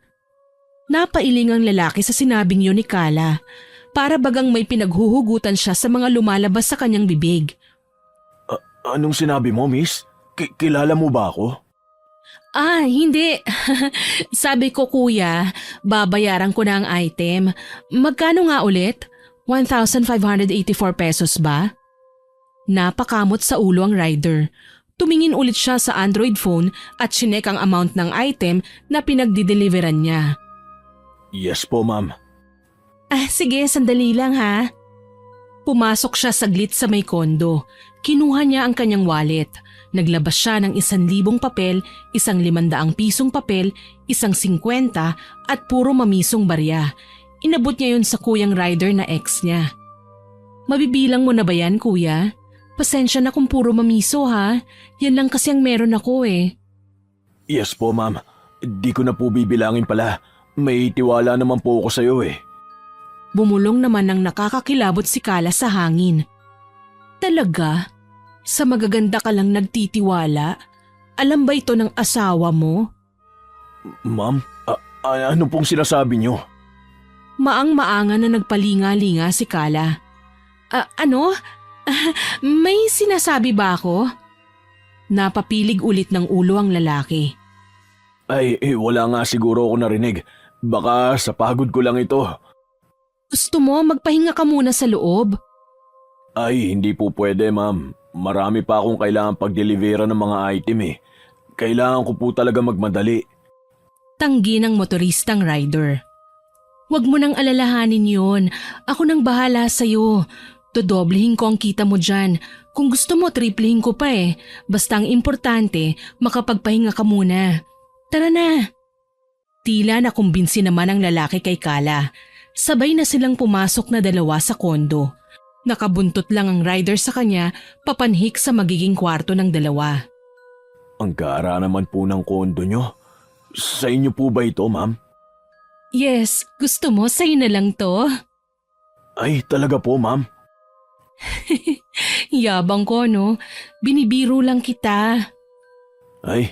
Napailing ang lalaki sa sinabing yun ni Kala. Para bagang may pinaghuhugutan siya sa mga lumalabas sa kanyang bibig. Anong sinabi mo, miss? Kilala mo ba ako? Hindi. Sabi ko kuya, babayaran ko na ang item. Magkano nga ulit? 1,584 pesos ba? Napakamot sa ulo ang rider. Tumingin ulit siya sa Android phone at chinek ang amount ng item na pinagdideliveran niya. Yes po, ma'am. Sige, sandali lang ha. Pumasok siya saglit sa may kondo. Kinuha niya ang kanyang wallet. Naglabas siya ng 1,000 papel, 500 pisong papel, 50 at puro mamisong barya. Inabot niya yun sa kuyang rider na ex niya. Mabibilang mo na ba yan, kuya? Pasensya na kung puro mamiso ha. Yan lang kasi ang meron ako eh. Yes po, ma'am. Di ko na po bibilangin pala. May tiwala naman po ako sa'yo eh. Bumulong naman ng nakakakilabot si Kala sa hangin. Talaga? Sa magaganda ka lang nagtitiwala? Alam ba ito ng asawa mo? Ma'am, ano pong sinasabi niyo? Maang-maanga na nagpalinga-linga si Kala. Ano? May sinasabi ba ako? Napapilig ulit ng ulo ang lalaki. Wala nga siguro ako narinig. Baka sa pagod ko lang ito. Gusto mo magpahinga ka muna sa loob? Hindi po pwede, ma'am. Marami pa akong kailangan pag-delivera ng mga item eh. Kailangan ko po talaga magmadali. Tanggi ng motoristang rider. Huwag mo nang alalahanin yun. Ako nang bahala sa'yo. Dodoblehin ko ang kita mo dyan. Kung gusto mo, triplehin ko pa eh. Basta ang importante, makapagpahinga ka muna. Tara na. Tila nakumbinsi naman ang lalaki kay Kala. Sabay na silang pumasok na dalawa sa kondo. Nakabuntot lang ang rider sa kanya, papanhik sa magiging kwarto ng dalawa. Ang gara naman po ng kondo nyo. Sa inyo po ba ito, ma'am? Yes, gusto mo sa'yo na lang to? Talaga po, ma'am? Yabang ko, no? Binibiro lang kita.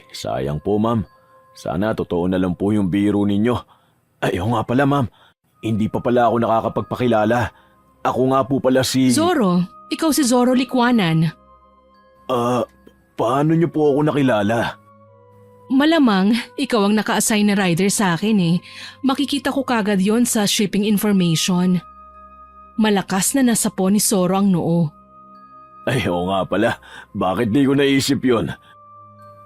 Sayang po, ma'am. Sana totoo na lang po yung biro ninyo. Oo nga pala, ma'am. Hindi pa pala ako nakakapagpakilala. Ako nga po pala si… Zoro, ikaw si Zoro Likwanan. Paano niyo po ako nakilala? Malamang, ikaw ang naka-assign na rider sa akin eh. Makikita ko kagad yon sa shipping information. Malakas na nasapo ni Zoro ang noo. Oo nga pala. Bakit di ko naisip yon?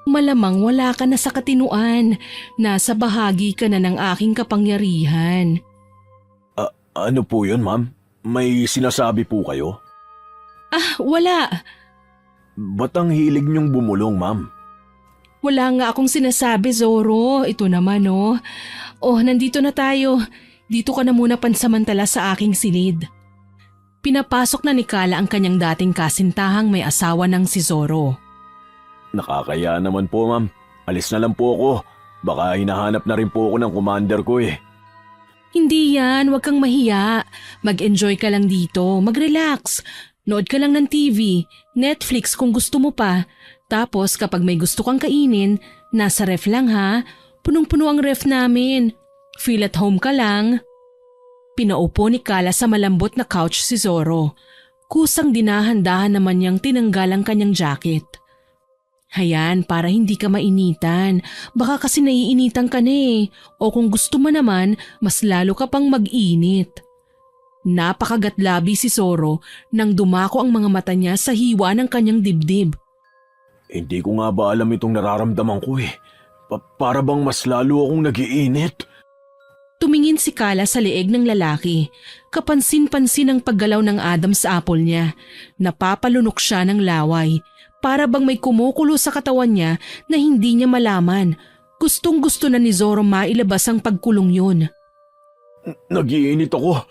Malamang wala ka na sa katinuan. Nasa bahagi ka na ng aking kapangyarihan. Ano po yun, ma'am? May sinasabi po kayo? Wala. Ba't ang hilig niyong bumulong, ma'am? Wala nga akong sinasabi, Zoro. Ito naman, oh. Nandito na tayo. Dito ka na muna pansamantala sa aking silid. Pinapasok na ni Kala ang kanyang dating kasintahang may asawa ng si Zoro. Nakakaya naman po, ma'am. Alis na lang po ako. Baka hinahanap na rin po ako ng commander ko eh. Hindi yan, huwag kang mahiya. Mag-enjoy ka lang dito, mag-relax. Nood ka lang ng TV, Netflix kung gusto mo pa. Tapos kapag may gusto kang kainin, nasa ref lang ha. Punong-puno ang ref namin. Feel at home ka lang. Pinaupo ni Kala sa malambot na couch si Zoro. Kusang dinahandahan naman niyang tinanggal ang kanyang jacket. Hayan, para hindi ka mainitan. Baka kasi naiinitan ka na eh. O kung gusto mo naman, mas lalo ka pang mag-init. Napakagatlabi si Zoro nang dumako ang mga mata niya sa hiwa ng kanyang dibdib. Hindi ko nga ba alam itong nararamdaman ko eh. Para bang mas lalo akong nag-iinit? Tumingin si Kala sa leeg ng lalaki. Kapansin-pansin ang paggalaw ng Adam's apple niya. Napapalunok siya ng laway. Para bang may kumukulo sa katawan niya na hindi niya malaman. Gustong-gusto na ni Zoro mailabas ang pagkulong yun. Nag-iinit ako.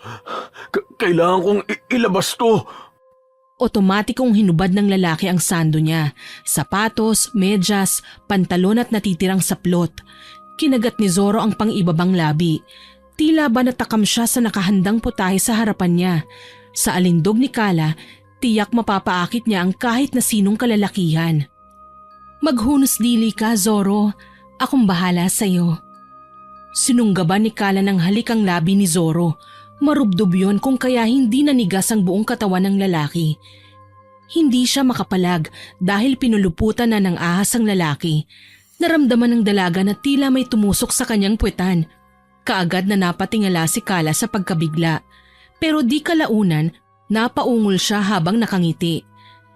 Kailangan kong ilabas to. Otomatikong hinubad ng lalaki ang sando niya. Sapatos, medyas, pantalon at natitirang saplot. Kinagat ni Zoro ang pang-ibabang labi. Tila ba natakam siya sa nakahandang putahe sa harapan niya. Sa alindog ni Kala, tiyak mapapaakit niya ang kahit na sinong kalalakihan. Maghunos dili ka, Zoro. Akong bahala sa'yo. Sinunggaban ni Kala ng halik ang labi ni Zoro. Marubdob yun kung kaya hindi nanigas ang buong katawan ng lalaki. Hindi siya makapalag dahil pinuluputan na ng ahas ang lalaki. Naramdaman ng dalaga na tila may tumusok sa kanyang puwetan. Kaagad na napatingala si Kala sa pagkabigla. Pero di kalaunan, napaungol siya habang nakangiti.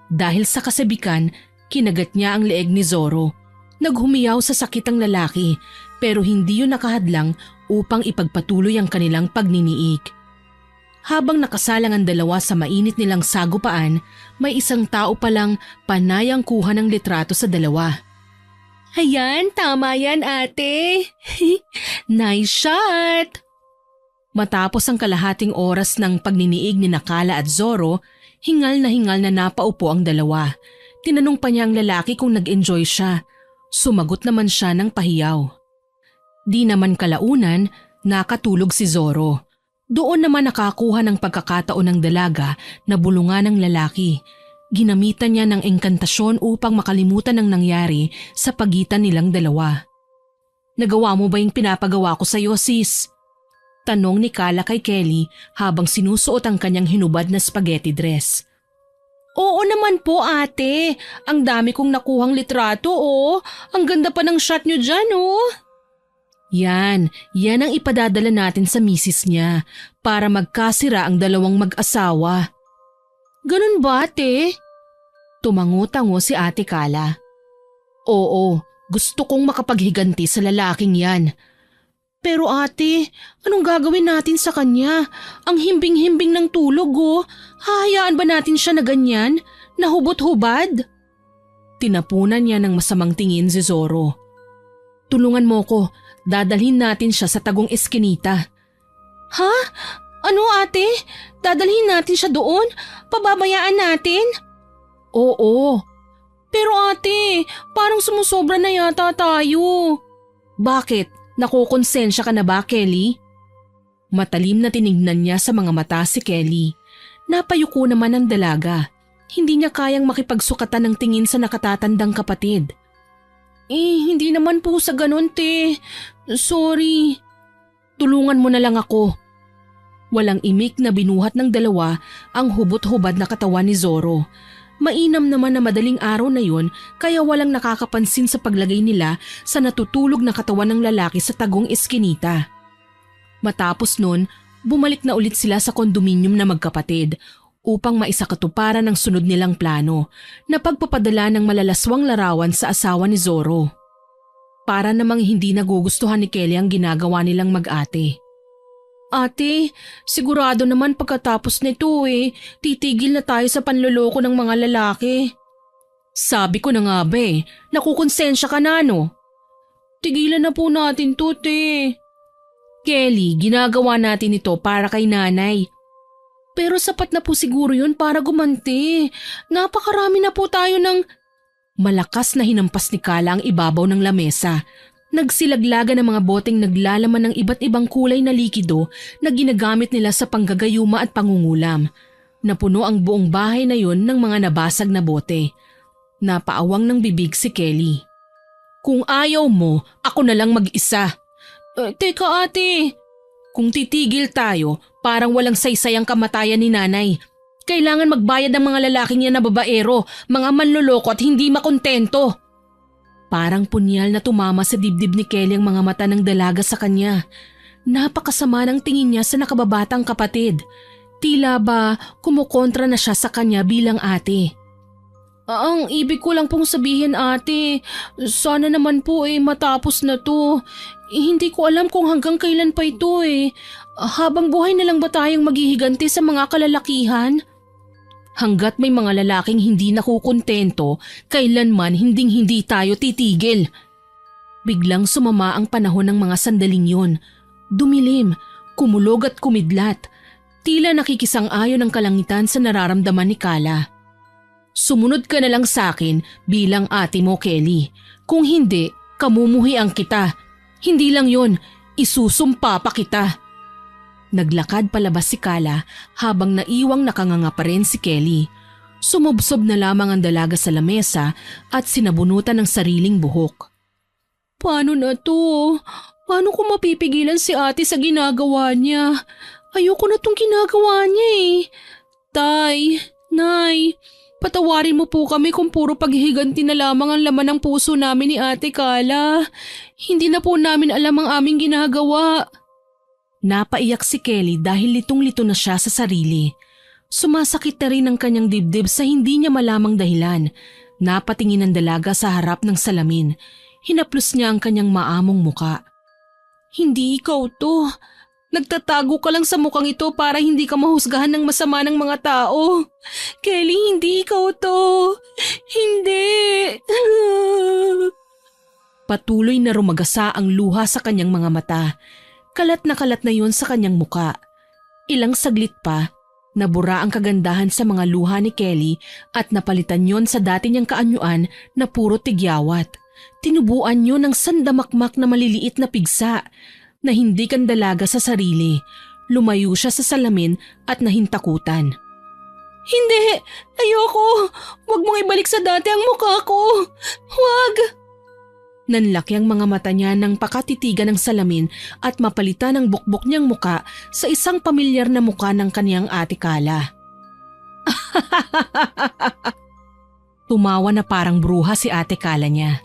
Dahil sa kasabikan, kinagat niya ang leeg ni Zoro. Naghumiyaw sa sakit ang lalaki pero hindi yun nakahadlang upang ipagpatuloy ang kanilang pagniniig. Habang nakasalang ang dalawa sa mainit nilang sagupaan, may isang tao palang panayang kuha ng litrato sa dalawa. Ayan, tama yan ate. Nice shot! Matapos ang kalahating oras ng pagniniig ni Nakala at Zoro, hingal na napaupo ang dalawa. Tinanong pa niya ang lalaki kung nag-enjoy siya. Sumagot naman siya ng pahiyaw. Di naman kalaunan, nakatulog si Zoro. Doon naman nakakuha ng pagkakataon ng dalaga na bulungan ng lalaki. Ginamitan niya ng engkantasyon upang makalimutan ang nangyari sa pagitan nilang dalawa. Nagawa mo ba yung pinapagawa ko sa'yo, sis? Tanong ni Kala kay Kelly habang sinusuot ang kanyang hinubad na spaghetti dress. Oo naman po ate, ang dami kong nakuhang litrato oh. Ang ganda pa ng shot nyo dyan oh. Yan ang ipadadala natin sa misis niya para magkasira ang dalawang mag-asawa. Ganun ba ate? Tumango-tango si Ate Kala. Oo, gusto kong makapaghiganti sa lalaking yan. Pero ate, anong gagawin natin sa kanya? Ang himbing-himbing ng tulog oh. Hahayaan ba natin siya na ganyan? Nahubot-hubad? Tinapunan niya ng masamang tingin si Zoro. Tulungan mo ko, dadalhin natin siya sa Tagong Eskinita. Ha? Ano ate? Dadalhin natin siya doon? Pababayaan natin? Oo. Pero ate, parang sumusobra na yata tayo. Bakit? Nakukonsensya ka na ba, Kelly? Matalim na tinignan niya sa mga mata si Kelly. Napayuko naman ang dalaga. Hindi niya kayang makipagsukatan ng tingin sa nakatatandang kapatid. Hindi naman po sa ganun, te. Sorry. Tulungan mo na lang ako. Walang imik na binuhat ng dalawa ang hubot-hubad na katawan ni Zoro. Mainam naman na madaling araw na yun kaya walang nakakapansin sa paglagay nila sa natutulog na katawan ng lalaki sa Tagong Eskinita. Matapos nun, bumalik na ulit sila sa kondominium na magkapatid upang maisakatuparan ang sunod nilang plano na pagpapadala ng malalaswang larawan sa asawa ni Zoro. Para namang hindi nagugustuhan ni Kelly ang ginagawa nilang mag-ate. Ate, sigurado naman pagkatapos nito titigil na tayo sa panloloko ng mga lalaki. Sabi ko na nga ba nakukonsensya ka na no? Tigilan na po natin to, te. Kelly, ginagawa natin ito para kay nanay. Pero sapat na po siguro yun para gumanti. Napakarami na po tayo ng... Malakas na hinampas ni Kala ang ibabaw ng lamesa. Nagsilaglaga ng mga boteng naglalaman ng iba't ibang kulay na likido na ginagamit nila sa panggagayuma at pangungulam. Napuno ang buong bahay na yun ng mga nabasag na bote. Napaawang ng bibig si Kelly. Kung ayaw mo, ako na lang mag-isa. Teka ate, kung titigil tayo, parang walang saysay ang kamatayan ni nanay. Kailangan magbayad ng mga lalaking yan na babaero, mga manloloko at hindi makontento. Parang punyal na tumama sa dibdib ni Kelly ang mga mata ng dalaga sa kanya. Napakasama ng tingin niya sa nakababatang kapatid. Tila ba kumukontra na siya sa kanya bilang ate. Ang ibig ko lang pong sabihin ate, sana naman po matapos na to. Hindi ko alam kung hanggang kailan pa ito Habang buhay na lang ba tayong maghihiganti sa mga kalalakihan? Hanggat may mga lalaking hindi nakukontento, kailanman hinding-hindi tayo titigil. Biglang sumama ang panahon ng mga sandaling yun. Dumilim, kumulog at kumidlat. Tila nakikisang-ayon ang kalangitan sa nararamdaman ni Kala. Sumunod ka na lang sa akin bilang ate mo, Kelly. Kung hindi, kamumuhian kita. Hindi lang yun, isusumpa pa kita. Naglakad palabas si Kala habang naiwang nakanganga pa rin si Kelly. Sumubsob na lamang ang dalaga sa lamesa at sinabunutan ng sariling buhok. Paano na to? Paano ko mapipigilan si ate sa ginagawa niya? Ayoko na tong ginagawa niya Tay, Nay, Patawarin mo po kami kung puro paghihiganti na lamang ang laman ng puso namin ni Ate Carla. Hindi na po namin alam ang aming ginagawa. Napaiyak si Kelly dahil litong-lito na siya sa sarili. Sumasakit na rin ang kanyang dibdib sa hindi niya malamang dahilan. Napatingin ang dalaga sa harap ng salamin. Hinaplos niya ang kanyang maamong muka. Hindi ikaw to. Nagtatago ka lang sa mukhang ito para hindi ka mahusgahan ng masama ng mga tao. Kelly, hindi ikaw to. Hindi. Patuloy na rumagasa ang luha sa kanyang mga mata. Kalat na yon sa kanyang muka. Ilang saglit pa, nabura ang kagandahan sa mga luha ni Kelly at napalitan yon sa dati niyang kaanyuan na puro tigyawat. Tinubuan yon ng sandamakmak na maliliit na pigsa na hindi kandalaga sa sarili. Lumayo siya sa salamin at nahintakutan. Hindi! Ayoko! Huwag mong ibalik sa dati ang mukha ko! Huwag! Nanlaki ang mga mata niya nang pakatitigan ng salamin at mapalitan ang bukbok niyang muka sa isang pamilyar na muka ng kaniyang Ate Carla. Tumawa na parang bruha si Ate Carla niya.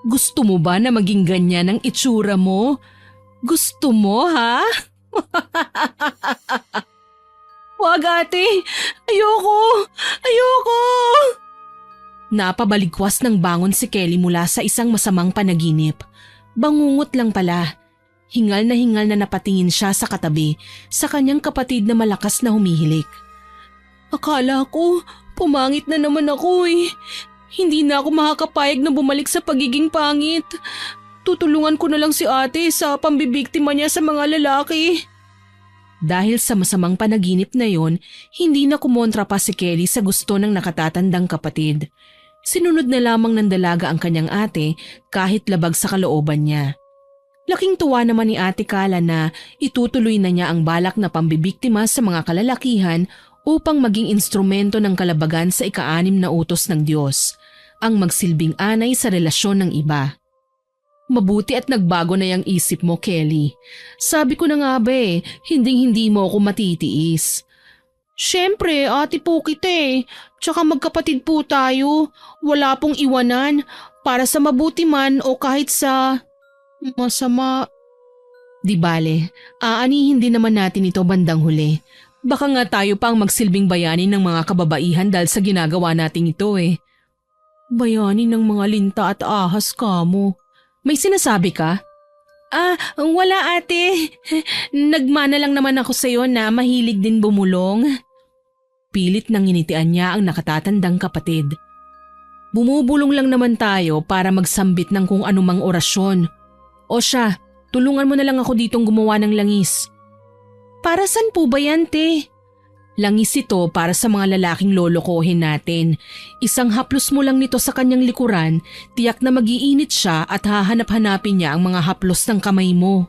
Gusto mo ba na maging ganyan ang itsura mo? Gusto mo, ha? Wag, ate! Ayoko! Ayoko! Napabaligwas ng bangon si Kelly mula sa isang masamang panaginip. Bangungot lang pala. Hingal na napatingin siya sa katabi sa kanyang kapatid na malakas na humihilik. Akala ko, pumangit na naman ako eh. Hindi na ako makakapayag na bumalik sa pagiging pangit. Tutulungan ko na lang si ate sa pambibiktima niya sa mga lalaki. Dahil sa masamang panaginip na yon, hindi na kumontra pa si Kelly sa gusto ng nakatatandang kapatid. Sinunod na lamang ng dalaga ang kanyang ate kahit labag sa kalooban niya. Laking tuwa naman ni Ate Carla na itutuloy na niya ang balak na pambibiktima sa mga kalalakihan upang maging instrumento ng kalabagan sa ika-6 na utos ng Diyos, ang magsilbing anay sa relasyon ng iba. Mabuti at nagbago na yung isip mo, Kelly. Sabi ko na nga ba hinding-hindi mo ako matitiis. Siyempre, ate po kita Tsaka magkapatid po tayo. Wala pong iwanan para sa mabuti man o kahit sa masama. Di bale, aanihin din naman natin ito bandang huli. Baka nga tayo pa ang magsilbing bayani ng mga kababaihan dahil sa ginagawa nating ito Bayani ng mga linta at ahas kamo. May sinasabi ka? Wala ate. Nagmana lang naman ako sa'yo na mahilig din bumulong. Pilit nang initian niya ang nakatatandang kapatid. Bumubulong lang naman tayo para magsambit ng kung anumang orasyon. O siya, tulungan mo na lang ako ditong gumawa ng langis. Para saan po ba yan, te? Langis ito para sa mga lalaking lolokohin natin. Isang haplos mo lang nito sa kanyang likuran, tiyak na mag-iinit siya at hahanap-hanapin niya ang mga haplos ng kamay mo.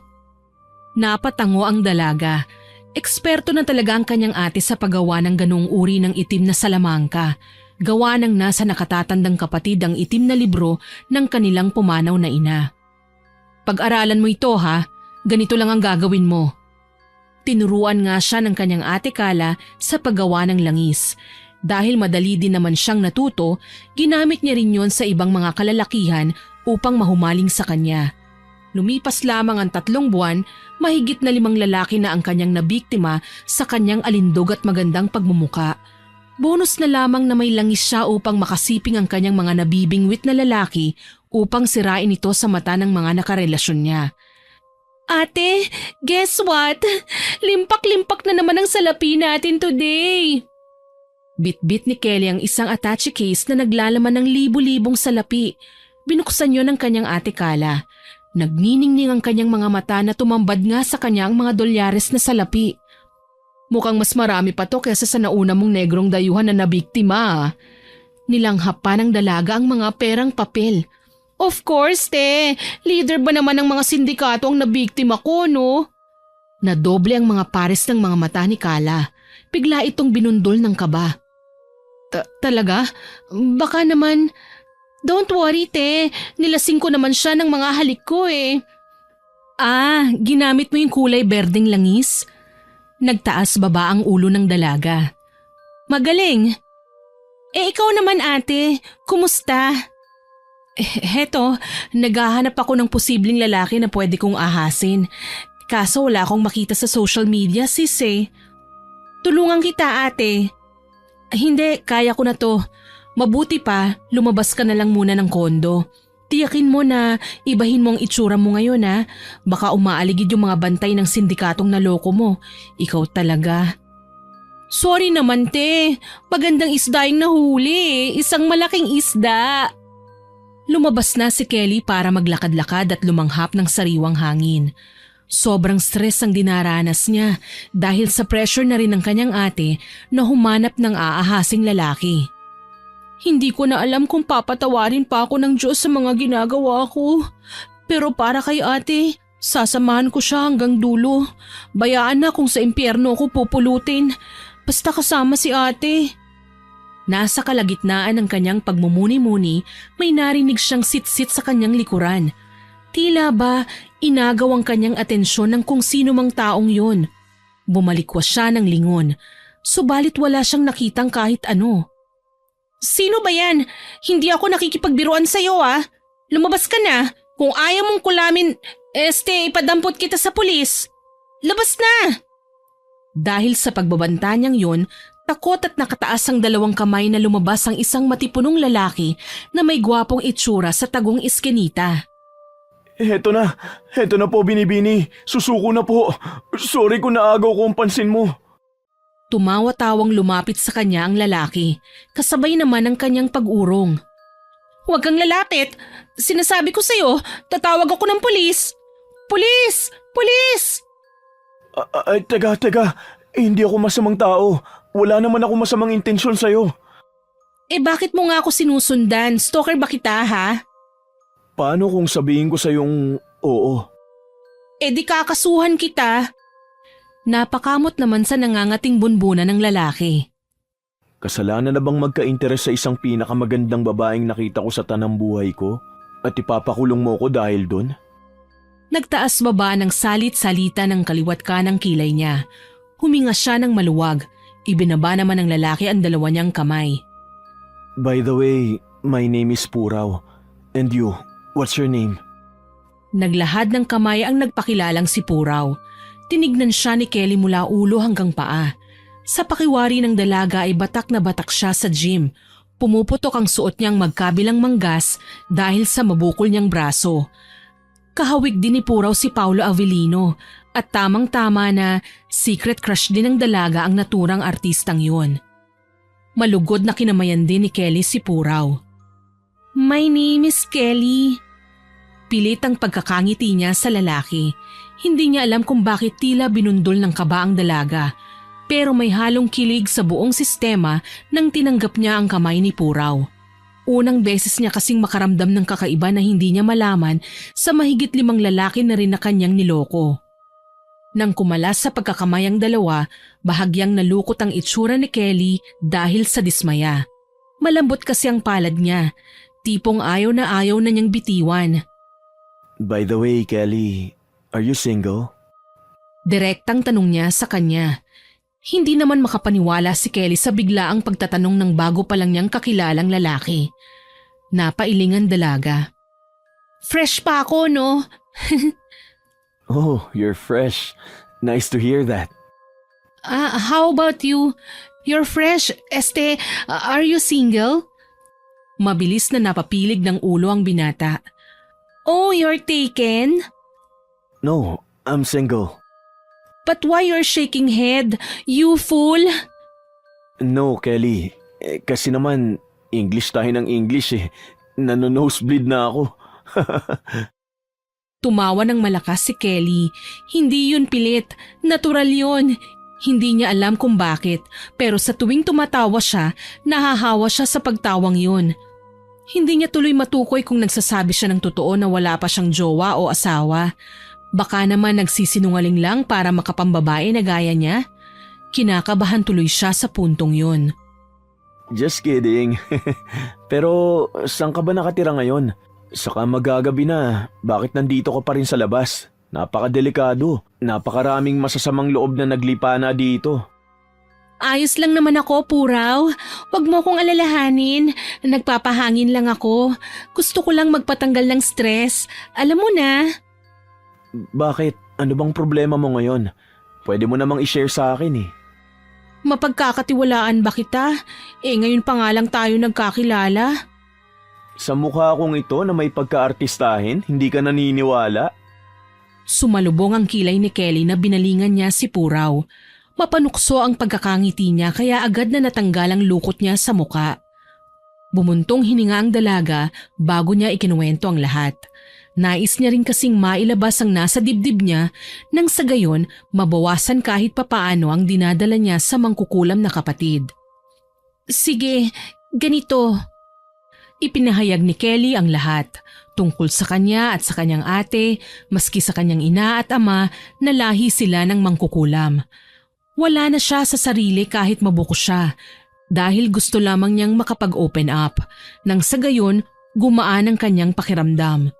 Napatango ang dalaga. Eksperto na talaga ang kanyang ate sa paggawa ng ganong uri ng itim na salamangka. Gawa ng nasa nakatatandang kapatid ang itim na libro ng kanilang pumanaw na ina. Pag-aralan mo ito ha, ganito lang ang gagawin mo. Tinuruan nga siya ng kanyang Ate Carla sa paggawa ng langis. Dahil madali din naman siyang natuto, ginamit niya rin yon sa ibang mga kalalakihan upang mahumaling sa kanya. Lumipas lamang ang 3 buwan, mahigit na 5 lalaki na ang kanyang nabiktima sa kanyang alindog at magandang pagmumuka. Bonus na lamang na may langis siya upang makasiping ang kanyang mga nabibingwit na lalaki upang sirain ito sa mata ng mga nakarelasyon niya. Ate, guess what? Limpak-limpak na naman ang salapi natin today. Bit-bit ni Kelly ang isang attache case na naglalaman ng libu-libong salapi. Binuksan yon ng kanyang Ate Carla. Nagniningning ang kanyang mga mata na tumambad nga sa kanyang mga dolyares na salapi. Mukhang mas marami pa to kaysa sa nauna mong negrong dayuhan na nabiktima. Nilanghap pa ng dalaga ang mga perang papel. Of course, te. Leader ba naman ng mga sindikato ang nabiktima ko, no? Nadoble ang mga pares ng mga mata ni Carla. Bigla itong binundol ng kaba. Talaga? Baka naman... Don't worry, te. Nilasing ko naman siya ng mga halik ko ginamit mo yung kulay berdeng langis? Nagtaas baba ang ulo ng dalaga. Magaling. Ikaw naman ate, kumusta? Heto, naghahanap ako ng posibleng lalaki na pwede kong ahasin. Kaso wala akong makita sa social media sis eh. Tulungan kita ate. Hindi, kaya ko na to. Mabuti pa, lumabas ka na lang muna ng kondo. Tiyakin mo na ibahin mo ang itsura mo ngayon ha. Baka umaaligid yung mga bantay ng sindikatong naloko mo. Ikaw talaga. Sorry naman te, magandang isda yung nahuli. Isang malaking isda. Lumabas na si Kelly para maglakad-lakad at lumanghap ng sariwang hangin. Sobrang stress ang dinaranas niya dahil sa pressure na rin ng kanyang ate na humanap ng aahasing lalaki. Hindi ko na alam kung papatawarin pa ako ng Diyos sa mga ginagawa ko. Pero para kay ate, sasamahan ko siya hanggang dulo. Bayaan na kung sa impyerno ko pupulutin. Basta kasama si ate. Nasa kalagitnaan ng kanyang pagmumuni-muni, may narinig siyang sit-sit sa kanyang likuran. Tila ba inagaw ang kanyang atensyon ng kung sino mang taong yun. Bumalikwas siya ng lingon, subalit wala siyang nakitang kahit ano. Sino ba yan? Hindi ako nakikipagbiruan sa'yo ah. Lumabas ka na. Kung ayaw mong kulamin, ipadampot kita sa pulis. Labas na! Dahil sa pagbabanta niyang yun, takot at nakataas ang dalawang kamay na lumabas ang isang matipunong lalaki na may gwapong itsura sa tagong iskinita. Heto na po Binibini. Susuko na po. Sorry kung naagaw ko ang pansin mo. Tumawa-tawang lumapit sa kanya ang lalaki, kasabay naman ang kanyang pag-urong. Huwag kang lalapit! Sinasabi ko sa'yo, tatawag ako ng pulis! Pulis! Pulis! Teka. Hindi ako masamang tao. Wala naman ako masamang intensyon sa'yo. Bakit mo nga ako sinusundan? Stalker ba kita ha? Paano kung sabihin ko sa'yong oo? Di kakasuhan kita. Napakamot naman sa nangangating bunbunan ng lalaki. Kasalanan na bang magka-interes sa isang pinakamagandang babaeng nakita ko sa tanang buhay ko? At ipapakulong mo ko dahil dun? Nagtaas baba ng salit-salita ng kaliwat kanang kilay niya. Huminga siya ng maluwag. Ibinaba naman ng lalaki ang dalawa niyang kamay. By the way, my name is Puraw. And you, what's your name? Naglahad ng kamay ang nagpakilalang si Puraw. Tinignan siya ni Kelly mula ulo hanggang paa. Sa pakiwari ng dalaga ay batak na batak siya sa gym. Pumuputok ang suot niyang magkabilang manggas dahil sa mabukol niyang braso. Kahawig din ni Puraw si Paulo Avellino at tamang-tama na secret crush din ng dalaga ang naturang artistang yun. Malugod na kinamayan din ni Kelly si Puraw. My name is Kelly. Pilit ang pagkakangiti niya sa lalaki. Hindi niya alam kung bakit tila binundol ng kaba ang dalaga, pero may halong kilig sa buong sistema nang tinanggap niya ang kamay ni Puraw. Unang beses niya kasing makaramdam ng kakaiba na hindi niya malaman sa mahigit 5 lalaki na rin na kanyang niloko. Nang kumalas sa pagkakamay ang dalawa, bahagyang nalukot ang itsura ni Kelly dahil sa dismaya. Malambot kasi ang palad niya, tipong ayaw na niyang bitiwan. By the way, Kelly, are you single? Direktang tanong niya sa kanya. Hindi naman makapaniwala si Kelly sa biglaang pagtatanong ng bago pa lang niyang kakilalang lalaki. Napailingan dalaga. Fresh pa ako, no? Oh, you're fresh. Nice to hear that. How about you? You're fresh. Are you single? Mabilis na napapilig ng ulo ang binata. Oh, you're taken? No, I'm single. But why you're shaking head? You fool? No, Kelly. Kasi naman, English tayo ng English eh. Nano-nosebleed na ako. Tumawa ng malakas si Kelly. Hindi yun pilit. Natural yun. Hindi niya alam kung bakit. Pero sa tuwing tumatawa siya, nahahawa siya sa pagtawang yun. Hindi niya tuloy matukoy kung nagsasabi siya ng totoo na wala pa siyang jowa o asawa. Baka naman nagsisinungaling lang para makapambabae na gaya niya. Kinakabahan tuloy siya sa puntong yun. Just kidding. Pero saan ka ba nakatira ngayon? Saka magagabi na, bakit nandito ka pa rin sa labas? Napakadelikado. Napakaraming masasamang loob na naglipa na dito. Ayos lang naman ako, Puraw. Huwag mo akong alalahanin. Nagpapahangin lang ako. Gusto ko lang magpatanggal ng stress. Alam mo na. Bakit? Ano bang problema mo ngayon? Pwede mo namang i-share sa akin eh. Mapagkakatiwalaan ba kita? Ngayon pa nga lang tayo nagkakilala. Sa mukha kong ito na may pagka-artistahin, hindi ka naniniwala? Sumalubong ang kilay ni Kelly na binalingan niya si Puraw. Mapanukso ang pagkakangiti niya kaya agad na natanggal ang lukot niya sa muka. Bumuntong hininga ang dalaga bago niya ikinuwento ang lahat. Nais niya rin kasing mailabas ang nasa dibdib niya nang sa gayon mabawasan kahit papaano ang dinadala niya sa mangkukulam na kapatid. Sige, ganito. Ipinahayag ni Kelly ang lahat tungkol sa kanya at sa kanyang ate, maski sa kanyang ina at ama na lahi sila ng mangkukulam. Wala na siya sa sarili kahit mabuko siya dahil gusto lamang niyang makapag-open up nang sa gayon gumaan ang kanyang pakiramdam.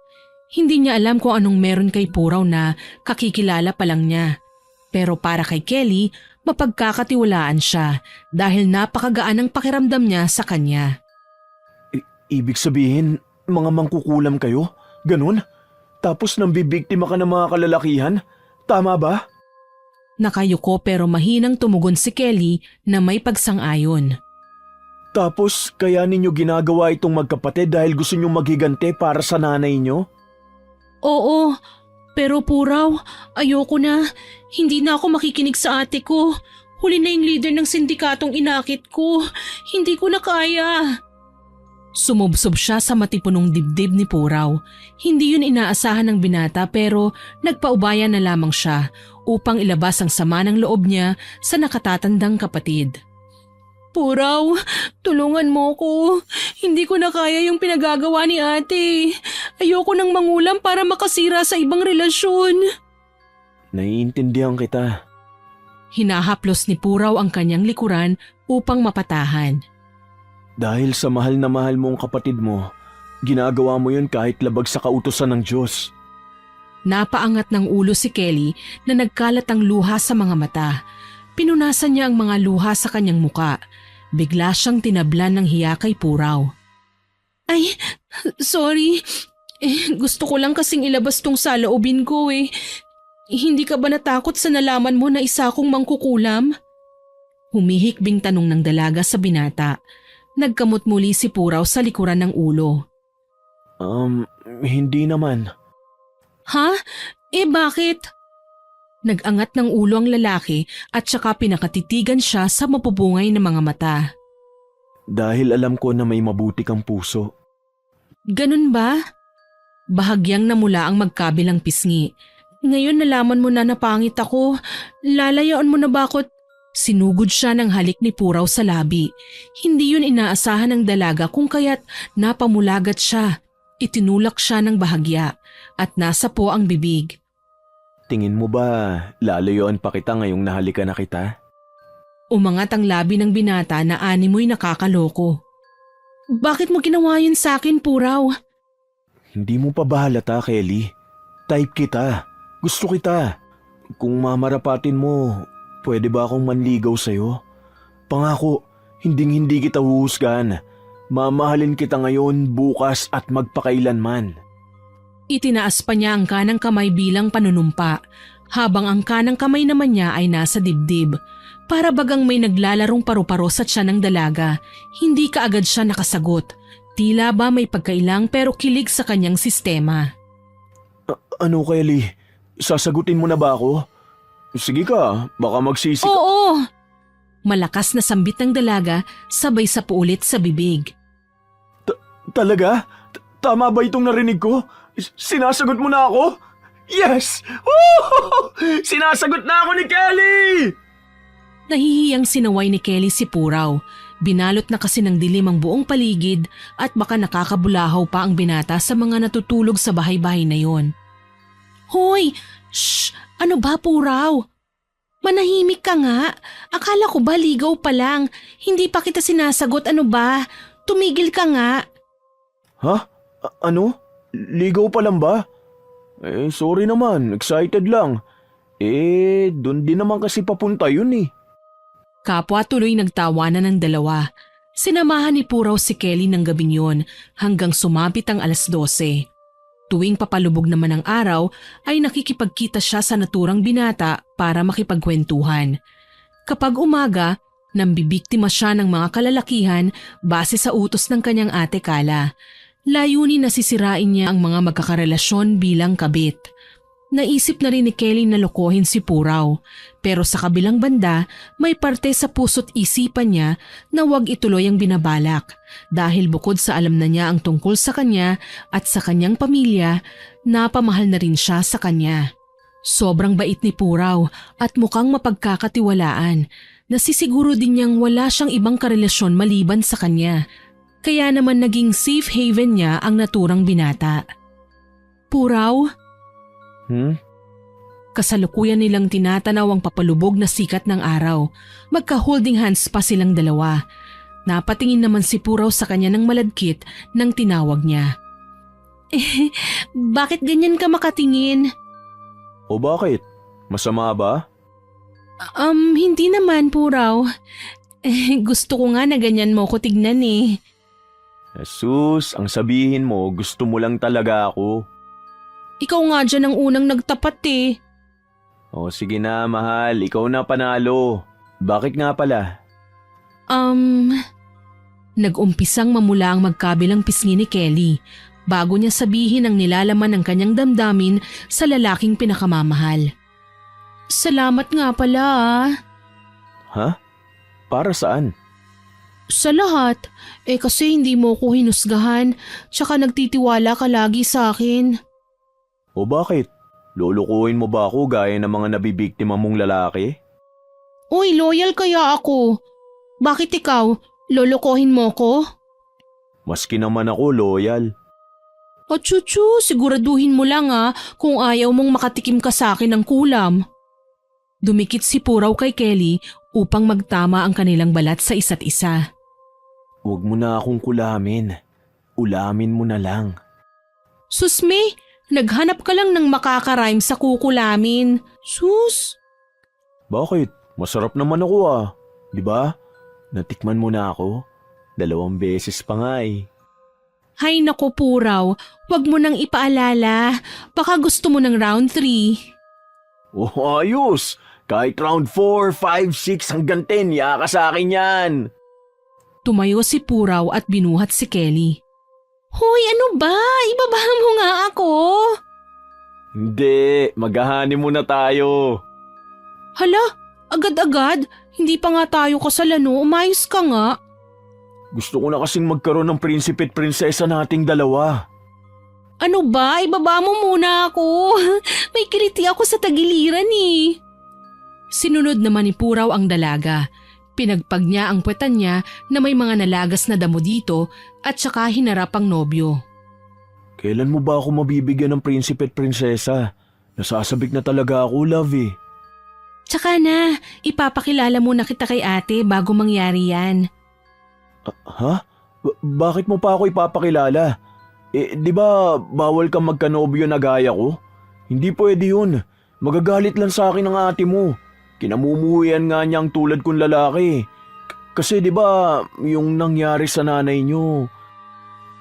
Hindi niya alam kung anong meron kay Puraw na kakikilala pa lang niya. Pero para kay Kelly, mapagkakatiwalaan siya dahil napakagaan ang pakiramdam niya sa kanya. Ibig sabihin, mga mangkukulam kayo? Ganun? Tapos nambibiktima ka ng mga kalalakihan? Tama ba? Nakayuko pero mahinang tumugon si Kelly na may pagsang-ayon. Tapos kaya ninyo ginagawa itong magkapatid dahil gusto nyo maghigante para sa nanay nyo? Oo, pero Puraw, ayoko na. Hindi na ako makikinig sa ate ko. Huli na yung leader ng sindikatong inakit ko. Hindi ko na kaya. Sumubsob siya sa matipunong dibdib ni Puraw. Hindi yun inaasahan ng binata pero nagpaubaya na lamang siya upang ilabas ang sama ng loob niya sa nakatatandang kapatid. Puraw, tulungan mo ko. Hindi ko na kaya yung pinagagawa ni ate. Ayoko nang mangulam para makasira sa ibang relasyon. Naiintindihan kita. Hinahaplos ni Puraw ang kanyang likuran upang mapatahan. Dahil sa mahal na mahal mong kapatid mo, ginagawa mo yun kahit labag sa kautusan ng Diyos. Napaangat ng ulo si Kelly na nagkalat ang luha sa mga mata. Pinunasan niya ang mga luha sa kanyang muka. Bigla siyang tinablan ng hiya kay Puraw. Ay, sorry. Gusto ko lang kasing ilabas tong saloobin ko eh. Hindi ka ba natakot sa nalaman mo na isa akong mangkukulam? Humihikbing tanong ng dalaga sa binata. Nagkamot muli si Puraw sa likuran ng ulo. Hindi naman. Ha? Bakit? Nag-angat ng ulo ang lalaki at saka pinakatitigan siya sa mapupungay ng mga mata. Dahil alam ko na may mabuti kang puso. Ganun ba? Bahagyang namula ang magkabilang pisngi. Ngayon nalaman mo na napangit ako. Lalayaan mo na ba ako? Sinugod siya ng halik ni Puraw sa labi. Hindi yun inaasahan ng dalaga kung kaya't napamulagat siya. Itinulak siya ng bahagya at nasa po ang bibig. Tingin mo ba lalayuan pa kita ngayong nahalika na kita? Umangat ang labi ng binata na animoy nakakaloko. Bakit mo ginawa yun sa akin, Puraw? Hindi mo pa ba halata, Kelly? Type kita. Gusto kita. Kung mamarapatin mo, pwede ba akong manligaw sa'yo? Pangako, hinding-hindi kita huhusgahan. Mamahalin kita ngayon, bukas at magpakailanman. Itinaas pa niya ang kanang kamay bilang panunumpa, habang ang kanang kamay naman niya ay nasa dibdib. Para bagang may naglalarong paru-paro sa tiyan ng dalaga, hindi kaagad siya nakasagot. Tila ba may pagkailang pero kilig sa kanyang sistema. Ano, Kelly? Sasagutin mo na ba ako? Sige ka, baka magsisi ka. Oo! Malakas na sambit ng dalaga, sabay sa paulit sa bibig. Talaga? Tama ba itong narinig ko? Sinasagot mo na ako? Yes! Woo! Sinasagot na ako ni Kelly! Nahihiyang sinaway ni Kelly si Puraw. Binalot na kasi ng dilim ang buong paligid at baka nakakabulahaw pa ang binata sa mga natutulog sa bahay-bahay na yon. Hoy! Shh! Ano ba, Puraw? Manahimik ka nga. Akala ko ba ligaw pa lang? Hindi pa kita sinasagot, ano ba? Tumigil ka nga. Ha? Ano? Ligaw pa lang ba? Sorry naman. Excited lang. Doon din naman kasi papunta yun eh. Kapwa tuloy nagtawanan ng dalawa. Sinamahan ni Puraw si Kelly ng gabing yun hanggang sumapit ang 12:00. Tuwing papalubog naman ang araw ay nakikipagkita siya sa naturang binata para makipagkwentuhan. Kapag umaga, nambibiktima siya ng mga kalalakihan base sa utos ng kanyang ate Kala. Layunin na sisirain niya ang mga magkakarelasyon bilang kabit. Naisip na rin ni Kelly na lokohin si Puraw, pero sa kabilang banda may parte sa puso't isipan niya na huwag ituloy ang binabalak dahil bukod sa alam na niya ang tungkol sa kanya at sa kanyang pamilya, napamahal na rin siya sa kanya. Sobrang bait ni Puraw at mukhang mapagkakatiwalaan. Nasisiguro din niyang wala siyang ibang karelasyon maliban sa kanya. Kaya naman naging safe haven niya ang naturang binata. Puraw? Kasalukuyan nilang tinatanaw ang papalubog na sikat ng araw. Magka-holding hands pa silang dalawa. Napatingin naman si Puraw sa kanya ng maladkit nang tinawag niya. Bakit ganyan ka makatingin? O bakit? Masama ba? Hindi naman, Puraw. Gusto ko nga na ganyan mo ko tignan eh. Jesus, ang sabihin mo, gusto mo lang talaga ako. Ikaw nga dyan ang unang nagtapat eh. O sige na, mahal. Ikaw na panalo. Bakit nga pala? Nag-umpisang mamula ang magkabilang pisngi ni Kelly bago niya sabihin ang nilalaman ng kanyang damdamin sa lalaking pinakamamahal. Salamat nga pala ah. Ha? Para saan? Sa lahat. Kasi hindi mo ko hinusgahan tsaka nagtitiwala ka lagi sa akin. O bakit? Lulukuhin mo ba ako gaya ng mga nabibiktima mong lalaki? Uy, loyal kaya ako. Bakit ikaw? Lolokohin mo ko? Maski naman ako loyal. Chuchu, siguraduhin mo lang kung ayaw mong makatikim ka sa akin ng kulam. Dumikit si Puraw kay Kelly upang magtama ang kanilang balat sa isa't isa. Huwag mo na akong kulamin. Ulamin mo na lang. Susme, naghanap ka lang ng makakarhyme sa kukulamin. Sus! Bakit? Masarap naman ako Di ba? Natikman mo na ako. 2 beses pa nga eh. Hay nako Puraw, wag mo nang ipaalala. Baka gusto mo ng round 3. Oh, ayos! Kahit round 4, 5, 6 hanggang 10, yaka sa akin yan. Tumayo si Puraw at binuhat si Kelly. Hoy, ano ba? Ibaba mo nga ako. Hindi, maghahani muna tayo. Hala, agad-agad? Hindi pa nga tayo kasalano, umayos ka nga. Gusto ko na kasing magkaroon ng prinsipe at prinsesa nating dalawa. Ano ba? Ibaba mo muna ako. May kiliti ako sa tagiliran eh. Sinunod naman ni Puraw ang dalaga. Pinagpag niya ang puwetan niya na may mga nalagas na damo dito at saka hinarap ang nobyo. Kailan mo ba ako mabibigyan ng prinsipe at prinsesa? Nasasabik na talaga ako, love eh. Tsaka na, ipapakilala muna kita kay ate bago mangyari yan. Ha? Bakit mo pa ako ipapakilala? Di ba bawal kang magkanobyo na gaya ko? Hindi pwede yun. Magagalit lang sa akin ang ate mo. Kinamumuhian nga niya ang tulad kong lalaki. Kasi di ba yung nangyari sa nanay niyo?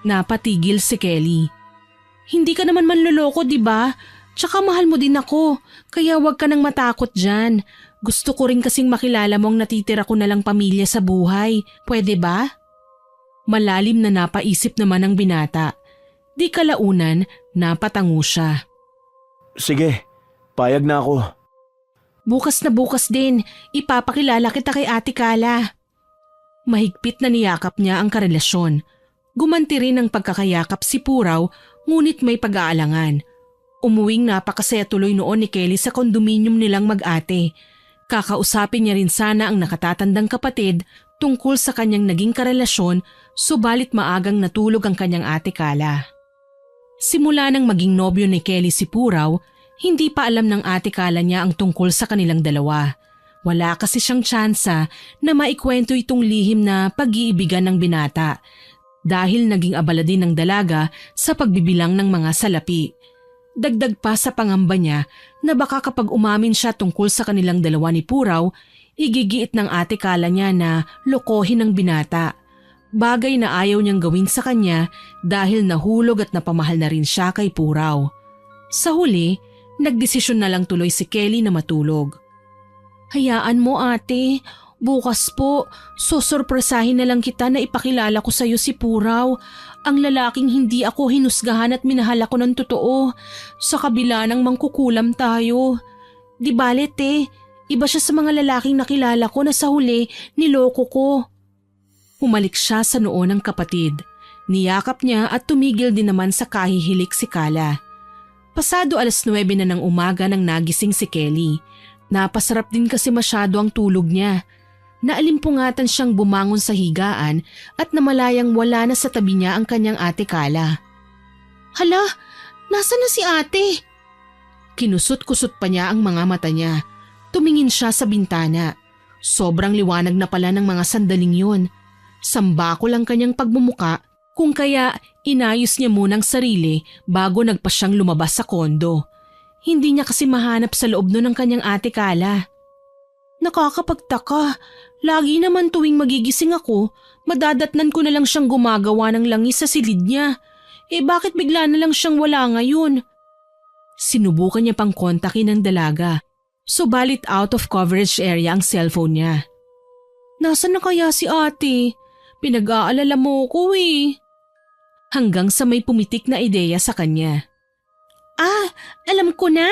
Napatigil si Kelly. Hindi ka naman manloloko, di ba? Tsaka mahal mo din ako, kaya wag ka nang matakot dyan. Gusto ko rin kasing makilala mo ang natitira ko na lang pamilya sa buhay. Pwede ba? Malalim na napaisip naman ang binata. Di kalaunan, napatango siya. Sige, payag na ako. Bukas na bukas din, ipapakilala kita kay Ate Kala. Mahigpit na niyakap niya ang karelasyon. Gumanti rin ang pagkakayakap si Puraw, ngunit may pag-aalangan. Umuwing napakasaya tuloy noon ni Kelly sa kondominium nilang mag-ate. Kakausapin niya rin sana ang nakatatandang kapatid tungkol sa kanyang naging karelasyon, subalit maagang natulog ang kanyang Ate Kala. Simula nang maging nobyo ni Kelly si Puraw, hindi pa alam ng Ate Kala niya ang tungkol sa kanilang dalawa. Wala kasi siyang tsansa na maikwento itong lihim na pag-iibigan ng binata dahil naging abala din ng dalaga sa pagbibilang ng mga salapi. Dagdag pa sa pangamba niya na baka kapag umamin siya tungkol sa kanilang dalawa ni Puraw, igigiit ng ate Kala niya na lokohin ng binata. Bagay na ayaw niyang gawin sa kanya dahil nahulog at napamahal na rin siya kay Puraw. Sa huli, nagdesisyon na lang tuloy si Kelly na matulog. Hayaan mo ate, bukas po, susurpresahin na lang kita na ipakilala ko sa iyo si Puraw, ang lalaking hindi ako hinusgahan at minahal ako ng totoo, sa kabila ng mangkukulam tayo. Di balet iba siya sa mga lalaking nakilala ko na sa huli niloko ko. Humalik siya sa noo ng kapatid. Niyakap niya at tumigil din naman sa kahihilik si Kala. Pasado 9:00 na ng umaga nang nagising si Kelly. Napasarap din kasi masyado ang tulog niya. Naalimpungatan siyang bumangon sa higaan at namalayang wala na sa tabi niya ang kanyang ate Kala. Hala, nasa na si ate? Kinusot-kusot pa niya ang mga mata niya. Tumingin siya sa bintana. Sobrang liwanag na pala ng mga sandaling yun. Sambako lang kanyang pagmumuka kung kaya inayos niya munang sarili bago nagpa siyang lumabas sa kondo. Hindi niya kasi mahanap sa loob nun ang kanyang ate Kala. Nakakapagtaka. Lagi naman tuwing magigising ako, madadatnan ko na lang siyang gumagawa ng langis sa silid niya. Bakit bigla na lang siyang wala ngayon? Sinubukan niya pang kontakin ng dalaga. Subalit out of coverage area ang cellphone niya. Nasaan na kaya si ate? Pinag-aalala mo ko Hanggang sa may pumitik na ideya sa kanya. Alam ko na.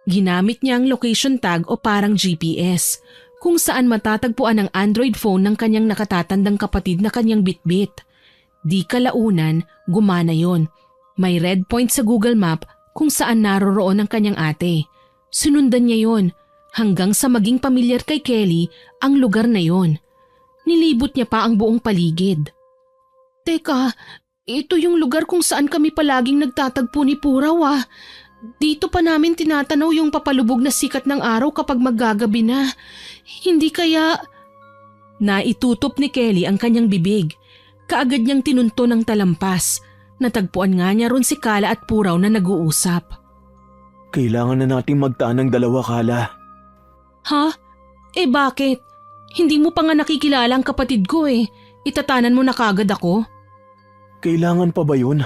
Ginamit niya ang location tag o parang GPS kung saan matatagpuan ang Android phone ng kanyang nakatatandang kapatid na kanyang bitbit. Di kalaunan, gumana yon. May red point sa Google Map kung saan naroroon ang kanyang ate. Sinundan niya yon hanggang sa maging pamilyar kay Kelly ang lugar na yon. Nilibot niya pa ang buong paligid. Teka, ito yung lugar kung saan kami palaging nagtatagpo ni Puraw Dito pa namin tinatanaw yung papalubog na sikat ng araw kapag maggagabi na. Hindi kaya… Naitutop ni Kelly ang kanyang bibig. Kaagad niyang tinunto ng talampas. Natagpuan nga niya ron si Kala at Puraw na nag-uusap. Kailangan na nating magtaan ng dalawa, Kala. Ha? Bakit? Hindi mo pa nga nakikilala ang kapatid ko Itatanan mo na kagad ako? Kailangan pa ba yun?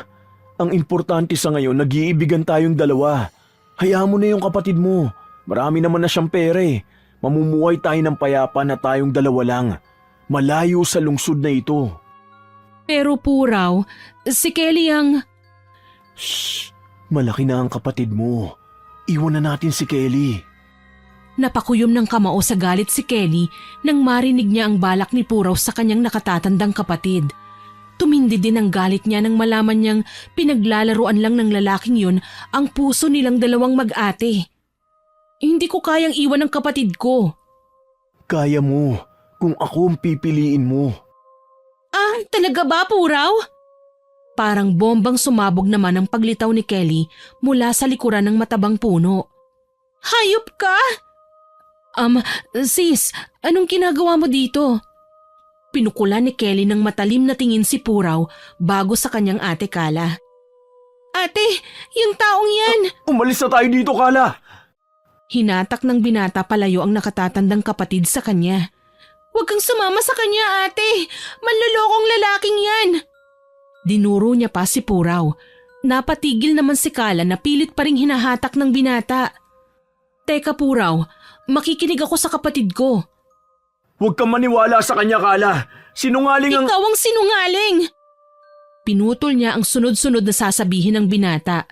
Ang importante sa ngayon, nag-iibigan tayong dalawa. Hayaan mo na yung kapatid mo. Marami naman na siyang pera Mamumuhay tayo ng payapa na tayong dalawa lang. Malayo sa lungsod na ito. Pero Puraw, si Kelly ang… Shh! Malaki na ang kapatid mo. Iwan na natin si Kelly. Napakuyom ng kamao sa galit si Kelly nang marinig niya ang balak ni Puraw sa kanyang nakatatandang kapatid. Tumindi din ang galit niya nang malaman niyang pinaglalaruan lang ng lalaking yun ang puso nilang dalawang mag-ate. Hindi ko kayang iwan ang kapatid ko. Kaya mo, kung ako ang pipiliin mo. Talaga ba, Puraw? Parang bombang sumabog naman ang paglitaw ni Kelly mula sa likuran ng matabang puno. Hayop ka! Sis, anong ginagawa mo dito? Pinukulan ni Kelly ng matalim na tingin si Puraw bago sa kanyang ate Kala. Ate, yung taong yan! Umalis na tayo dito, Kala! Hinatak ng binata palayo ang nakatatandang kapatid sa kanya. Huwag kang sumama sa kanya, ate! Manlolokong lalaking yan! Dinuro niya pa si Puraw. Napatigil naman si Kala na pilit pa ring hinahatak ng binata. Teka Puraw, makikinig ako sa kapatid ko. Huwag kang maniwala sa kanya, Kala. Sinungaling ang… Ikaw ang sinungaling! Pinutol niya ang sunod-sunod na sasabihin ng binata.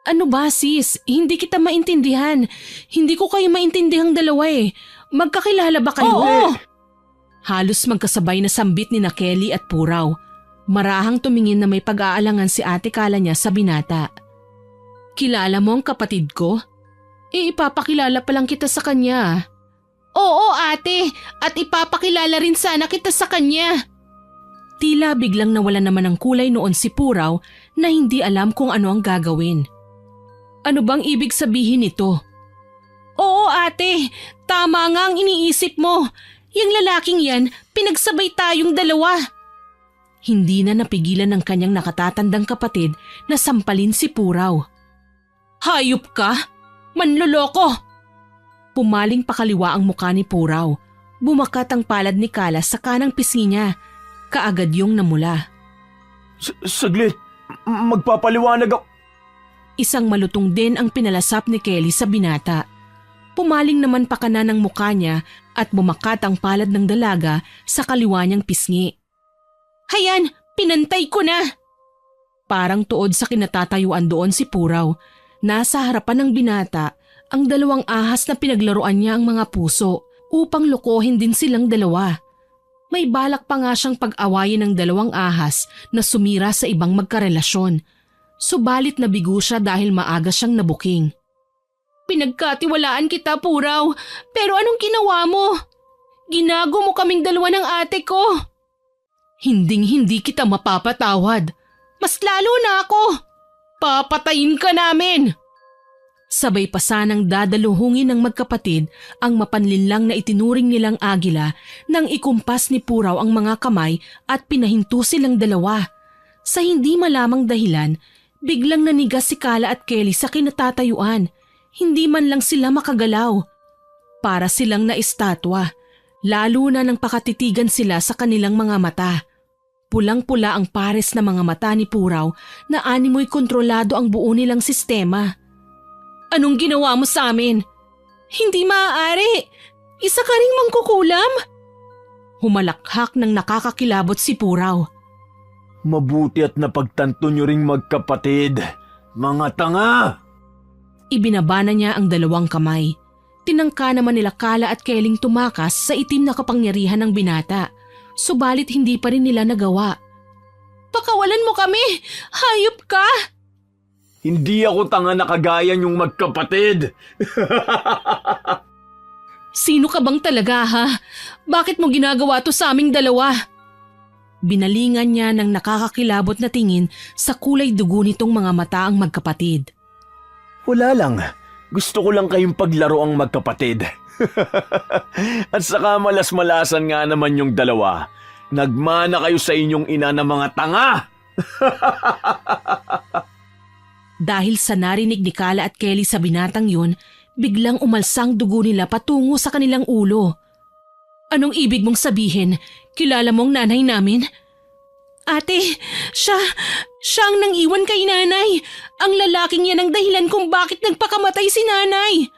Ano ba sis? Hindi kita maintindihan. Hindi ko kayo maintindihang dalawa Magkakilala ba kayo? Oo! Halos magkasabay na sambit ni na Kelly at Puraw. Marahang tumingin na may pag-aalangan si ate Kala niya sa binata. Kilala mo ang kapatid ko? Ipapakilala pa lang kita sa kanya. Oo ate, at ipapakilala rin sana kita sa kanya. Tila biglang nawala naman ng kulay noon si Puraw na hindi alam kung ano ang gagawin. Ano bang ibig sabihin nito? Oo ate, tama nga ang iniisip mo. Yung lalaking yan, pinagsabay tayong dalawa. Hindi na napigilan ng kanyang nakatatandang kapatid na sampalin si Puraw. Hayop ka? Manloloko! Pumaling pakaliwa ang muka ni Puraw. Bumakat ang palad ni Kala sa kanang pisngi niya. Kaagad yung namula. Saglit, magpapaliwanag ako. Isang malutong din ang pinalasap ni Kelly sa binata. Pumaling naman pakana ng muka niya at bumakat ang palad ng dalaga sa kaliwa niyang pisngi. Hayan, pinantay ko na! Parang tuod sa kinatatayuan doon si Puraw. Nasa harapan ng binata ang dalawang ahas na pinaglaruan niya ang mga puso upang lokohin din silang dalawa. May balak pa nga siyang pag-awayin ng dalawang ahas na sumira sa ibang magkarelasyon. Subalit nabigo siya dahil maaga siyang nabuking. Pinagkatiwalaan kita, Puraw, pero anong ginawa mo? Ginago mo kaming dalawa ng ate ko. Hinding-hindi kita mapapatawad. Mas lalo na ako. Papatayin ka namin! Sabay pa sanang dadaluhungin ng magkapatid ang mapanlinlang na itinuring nilang agila nang ikumpas ni Puraw ang mga kamay at pinahinto silang dalawa. Sa hindi malamang dahilan, biglang nanigas si Kala at Kelly sa kinatatayuan. Hindi man lang sila makagalaw. Para silang naistatwa, lalo na nang pakatitigan sila sa kanilang mga mata. Pulang-pula ang pares na mga mata ni Puraw na animoy kontrolado ang buo nilang sistema. Anong ginawa mo sa amin? Hindi maaari. Isa ka ring mangkukulam. Humalakhak ng nakakakilabot si Puraw. Mabuti at napagtanto nyo ring magkapatid. Mga tanga! Ibinabana niya ang dalawang kamay. Tinangka naman nila Kala at Kelling tumakas sa itim na kapangyarihan ng binata. Subalit hindi pa rin nila nagawa. Pakawalan mo kami! Hayop ka! Hindi ako tanga na kagaya yung magkapatid. Sino ka bang talaga ha? Bakit mo ginagawa to sa aming dalawa? Binalingan niya ng nakakakilabot na tingin sa kulay dugo nitong mga mata ang magkapatid. Wala lang. Gusto ko lang kayong paglaro ang magkapatid. At saka malas-malasan nga naman yung dalawa. Nagmana kayo sa inyong ina na mga tanga! Dahil sa narinig ni Kala at Kelly sa binatang yun, biglang umalsang dugo nila patungo sa kanilang ulo. Anong ibig mong sabihin? Kilala mong nanay namin? Ate, siya ang nang-iwan kay nanay. Ang lalaking yan ang dahilan kung bakit nagpakamatay si nanay.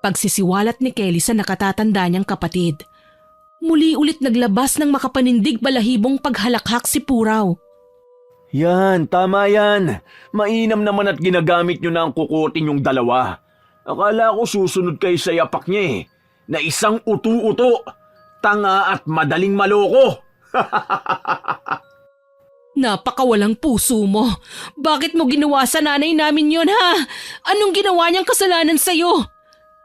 Pagsisiwalat ni Kelly sa nakatatanda niyang kapatid. Muli ulit naglabas ng makapanindig balahibong paghalakhak si Puraw. Yan, tama yan. Mainam naman at ginagamit nyo na ang kukutin yung dalawa. Akala ko susunod kayo sa yapak niya eh, na isang utu-uto, tanga at madaling maloko. Napakawalang puso mo. Bakit mo ginawa sa nanay namin yon ha? Anong ginawa niyang kasalanan sa'yo?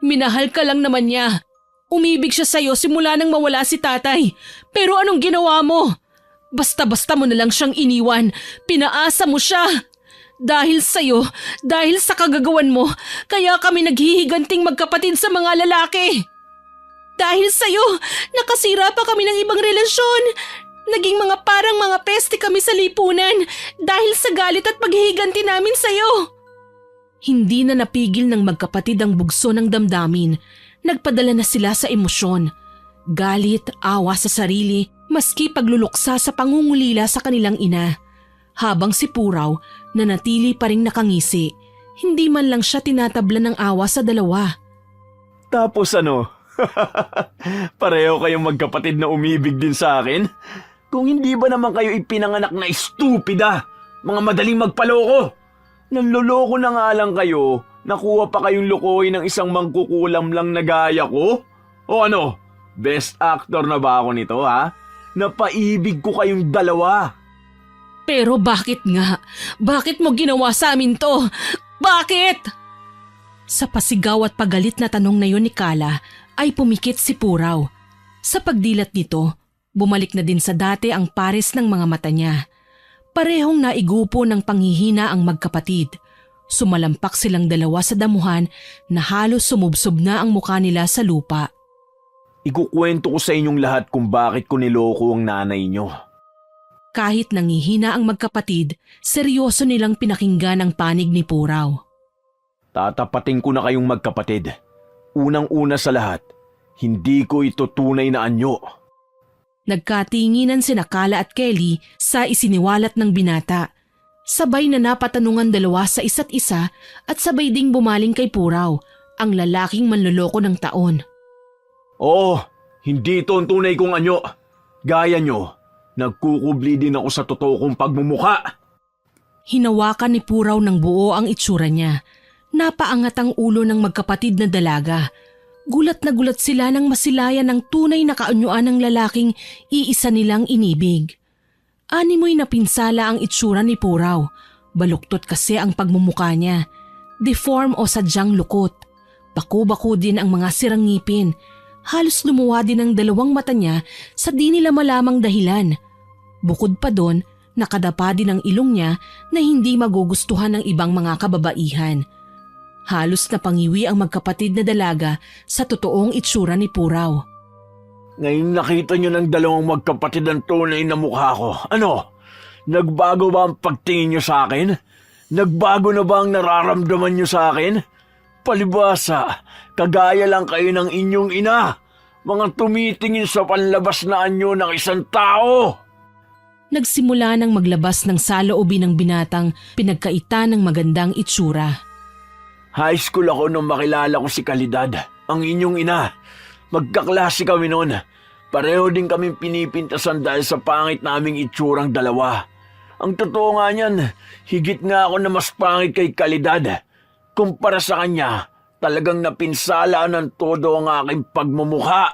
Minahal ka lang naman niya. Umibig siya sa'yo simula nang mawala si tatay. Pero anong ginawa mo? Basta-basta mo na lang siyang iniwan. Pinaasa mo siya. Dahil sa'yo, dahil sa kagagawan mo, kaya kami naghihiganting magkapatid sa mga lalaki. Dahil sa'yo, nakasira pa kami ng ibang relasyon. Naging mga parang mga peste kami sa lipunan dahil sa galit at paghihiganti namin sa'yo. Hindi na napigil ng magkapatid ang bugso ng damdamin. Nagpadala na sila sa emosyon. Galit, awa sa sarili, maski pagluluksa sa pangungulila sa kanilang ina. Habang si Puraw nanatili pa ring nakangisi, hindi man lang siya tinatabla ng awa sa dalawa. Tapos ano? Pareho kayong magkapatid na umibig din sa akin? Kung hindi ba naman kayo ipinanganak na estupida, mga madaling magpaloko? Nanloloko na nga lang kayo, nakuha pa kayong lokohin ng isang mangkukulam lang na gaya ko? O ano, best actor na ba ako nito ha? Napaibig ko kayong dalawa. Pero bakit nga? Bakit mo ginawa sa amin to? Bakit? Sa pasigaw at pagalit na tanong na yun ni Kala ay pumikit si Puraw. Sa pagdilat nito, bumalik na din sa dati ang pares ng mga mata niya. Parehong naigupo ng panghihina ang magkapatid. Sumalampak silang dalawa sa damuhan na halos sumubsob na ang mukha nila sa lupa. Ikukwento ko sa inyong lahat kung bakit ko niloko ang nanay nyo. Kahit nangihina ang magkapatid, seryoso nilang pinakinggan ang panig ni Puraw. Tatapatin ko na kayong magkapatid. Unang-una sa lahat, hindi ko ito tunay na anyo. Nagkatinginan sina Kala at Kelly sa isiniwalat ng binata. Sabay na napatanungan dalawa sa isa't isa at sabay ding bumaling kay Puraw, ang lalaking manloloko ng taon. Oo, hindi ito ang tunay kong anyo. Gaya nyo, nagkukubli din ako sa totoo kong pagmumukha. Hinawakan ni Puraw ng buo ang itsura niya. Napaangat ang ulo ng magkapatid na dalaga. Gulat na gulat sila nang masilayan ng tunay na kaanyuan ng lalaking iisa nilang inibig. Animoy napinsala ang itsura ni Puraw. Baluktot kasi ang pagmumukha niya. Deform o sadyang lukot. Baku-baku din ang mga sirang ngipin. Halos lumuwa din ang dalawang mata niya sa di nila malamang dahilan. Bukod pa doon, nakadapa din ang ilong niya na hindi magugustuhan ng ibang mga kababaihan. Halos napangiwi ang magkapatid na dalaga sa totoong itsura ni Puraw. Ngayon nakita nyo ng dalawang magkapatid ang tunay na mukha ko. Ano? Nagbago ba ang pagtingin nyo sa akin? Nagbago na ba ang nararamdaman nyo sa akin? Palibasa, kagaya lang kayo ng inyong ina. Mga tumitingin sa panlabas na anyo ng isang tao. Nagsimula nang maglabas ng saloobin ng binatang pinagkaita ng magandang itsura. High school ako nung makilala ko si Kalidad, ang inyong ina. Magkaklase kami noon. Pareho din kaming pinipintasan dahil sa pangit naming itsurang dalawa. Ang totoo nga niyan, higit nga ako na mas pangit kay Kalidad. Kumpara sa kanya, talagang napinsala ng todo ang aking pagmumukha.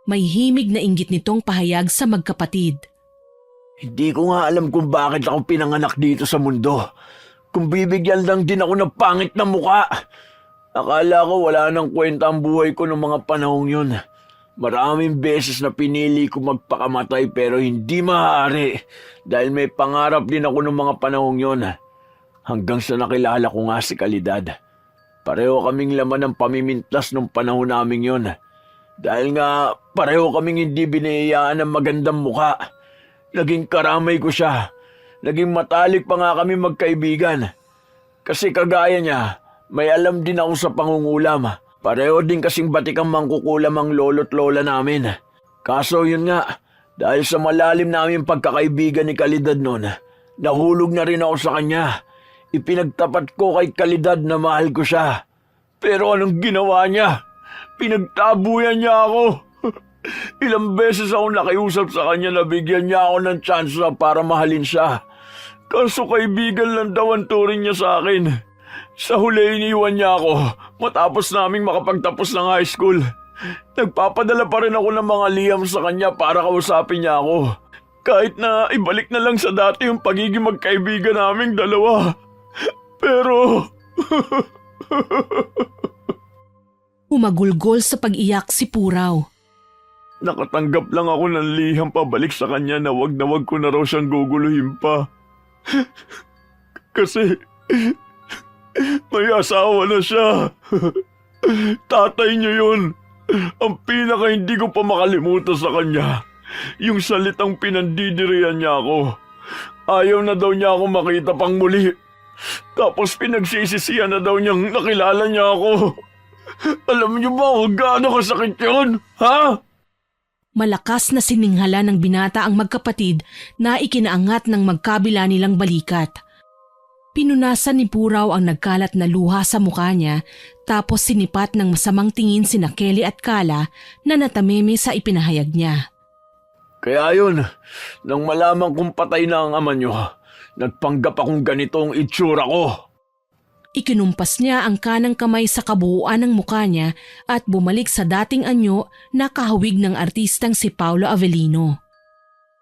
May himig na inggit nitong pahayag sa magkapatid. Hindi ko nga alam kung bakit ako pinanganak dito sa mundo. Kung bibigyan lang din ako ng pangit na mukha. Akala ko wala nang kwenta ang buhay ko noong mga panahong yun. Maraming beses na pinili ko magpakamatay pero hindi maaari dahil may pangarap din ako noong mga panahong yun. Hanggang sa nakilala ko nga si Kalidad. Pareho kaming laman ng pamimintas nung panahon naming yun. Dahil nga pareho kaming hindi biniyayaan ng magandang mukha. Naging karamay ko siya. Naging matalik pa nga kami magkaibigan. Kasi kagaya niya, may alam din ako sa pangungulam. Pareho din kasing batikang mangkukulam ang lolo't lola namin. Kaso yun nga, dahil sa malalim namin pagkakaibigan ni Kalidad noon, nahulog na rin ako sa kanya. Ipinagtapat ko kay Kalidad na mahal ko siya. Pero anong ginawa niya? Pinagtabuyan niya ako. Ilang beses ako nakiusap sa kanya na bigyan niya ako ng tsansa para mahalin siya. Kaso kaibigan lang daw ang turing niya sa akin. Sa huli iniwan niya ako matapos naming makapagtapos ng high school. Nagpapadala pa rin ako ng mga liham sa kanya para kausapin niya ako. Kahit na ibalik na lang sa dati yung pagiging magkaibigan naming dalawa. Pero... Umagulgol sa pag-iyak si Puraw. Nakatanggap lang ako ng liham pabalik sa kanya na wag ko na raw siyang guguluhin pa. Kasi may asawa na siya. Tatay niyo yun. Ang pinaka hindi ko pa makalimutan sa kanya. Yung salitang pinandidirihan niya ako. Ayaw na daw niya ako makita pang muli. Tapos pinagsisisihan na daw niyang nakilala niya ako. Alam niyo ba kung gaano kasakit yun? Ha? Malakas na sininghala ng binata ang magkapatid na ikinaangat ng magkabila nilang balikat. Pinunasan ni Puraw ang nagkalat na luha sa mukha niya tapos sinipat ng masamang tingin sina Kelly at Kala na natameme sa ipinahayag niya. Kaya yun, nang malaman kong patay na ang ama niyo, nagpanggap akong ganito ang itsura ko. Ikinumpas niya ang kanang kamay sa kabuuan ng mukha niya at bumalik sa dating anyo na kahawig ng artistang si Paolo Avellino.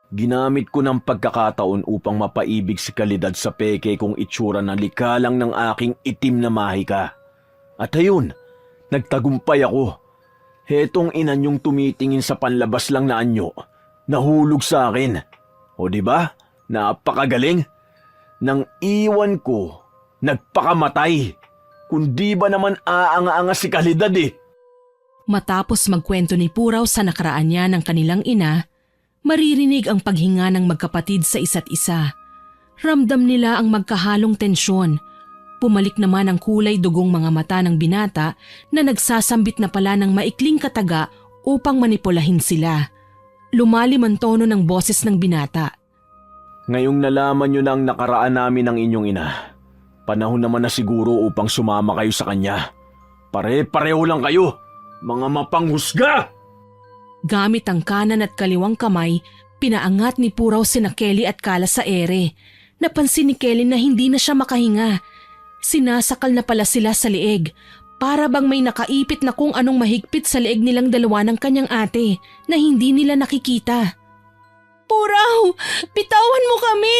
Ginamit ko ng pagkakataon upang mapaibig si Kalidad sa peke kong itsura na likalang ng aking itim na mahika. At ayun, nagtagumpay ako. Hetong inanyong tumitingin sa panlabas lang na anyo, nahulog sa akin. O diba? Napakagaling. Nang iwan ko, nagpakamatay. Kundi ba naman aanga-anga si Kalidad eh. Matapos magkwento ni Puraw sa nakaraan niya ng kanilang ina, maririnig ang paghinga ng magkapatid sa isa't isa. Ramdam nila ang magkahalong tensyon. Pumalik naman ang kulay dugong mga mata ng binata na nagsasambit na pala ng maikling kataga upang manipulahin sila. Lumalim ang tono ng boses ng binata. Ngayong nalaman nyo na ang nakaraan namin ng inyong ina, panahon naman na siguro upang sumama kayo sa kanya. Pare-pareho lang kayo, mga mapanghusga! Gamit ang kanan at kaliwang kamay, pinaangat ni Puraw sina Kelly at Kala sa ere. Napansin ni Kelly na hindi na siya makahinga. Sinasakal na pala sila sa leeg. Para bang may nakaipit na kung anong mahigpit sa leeg nilang dalawa ng kanyang ate na hindi nila nakikita. Puraw! Bitawan mo kami!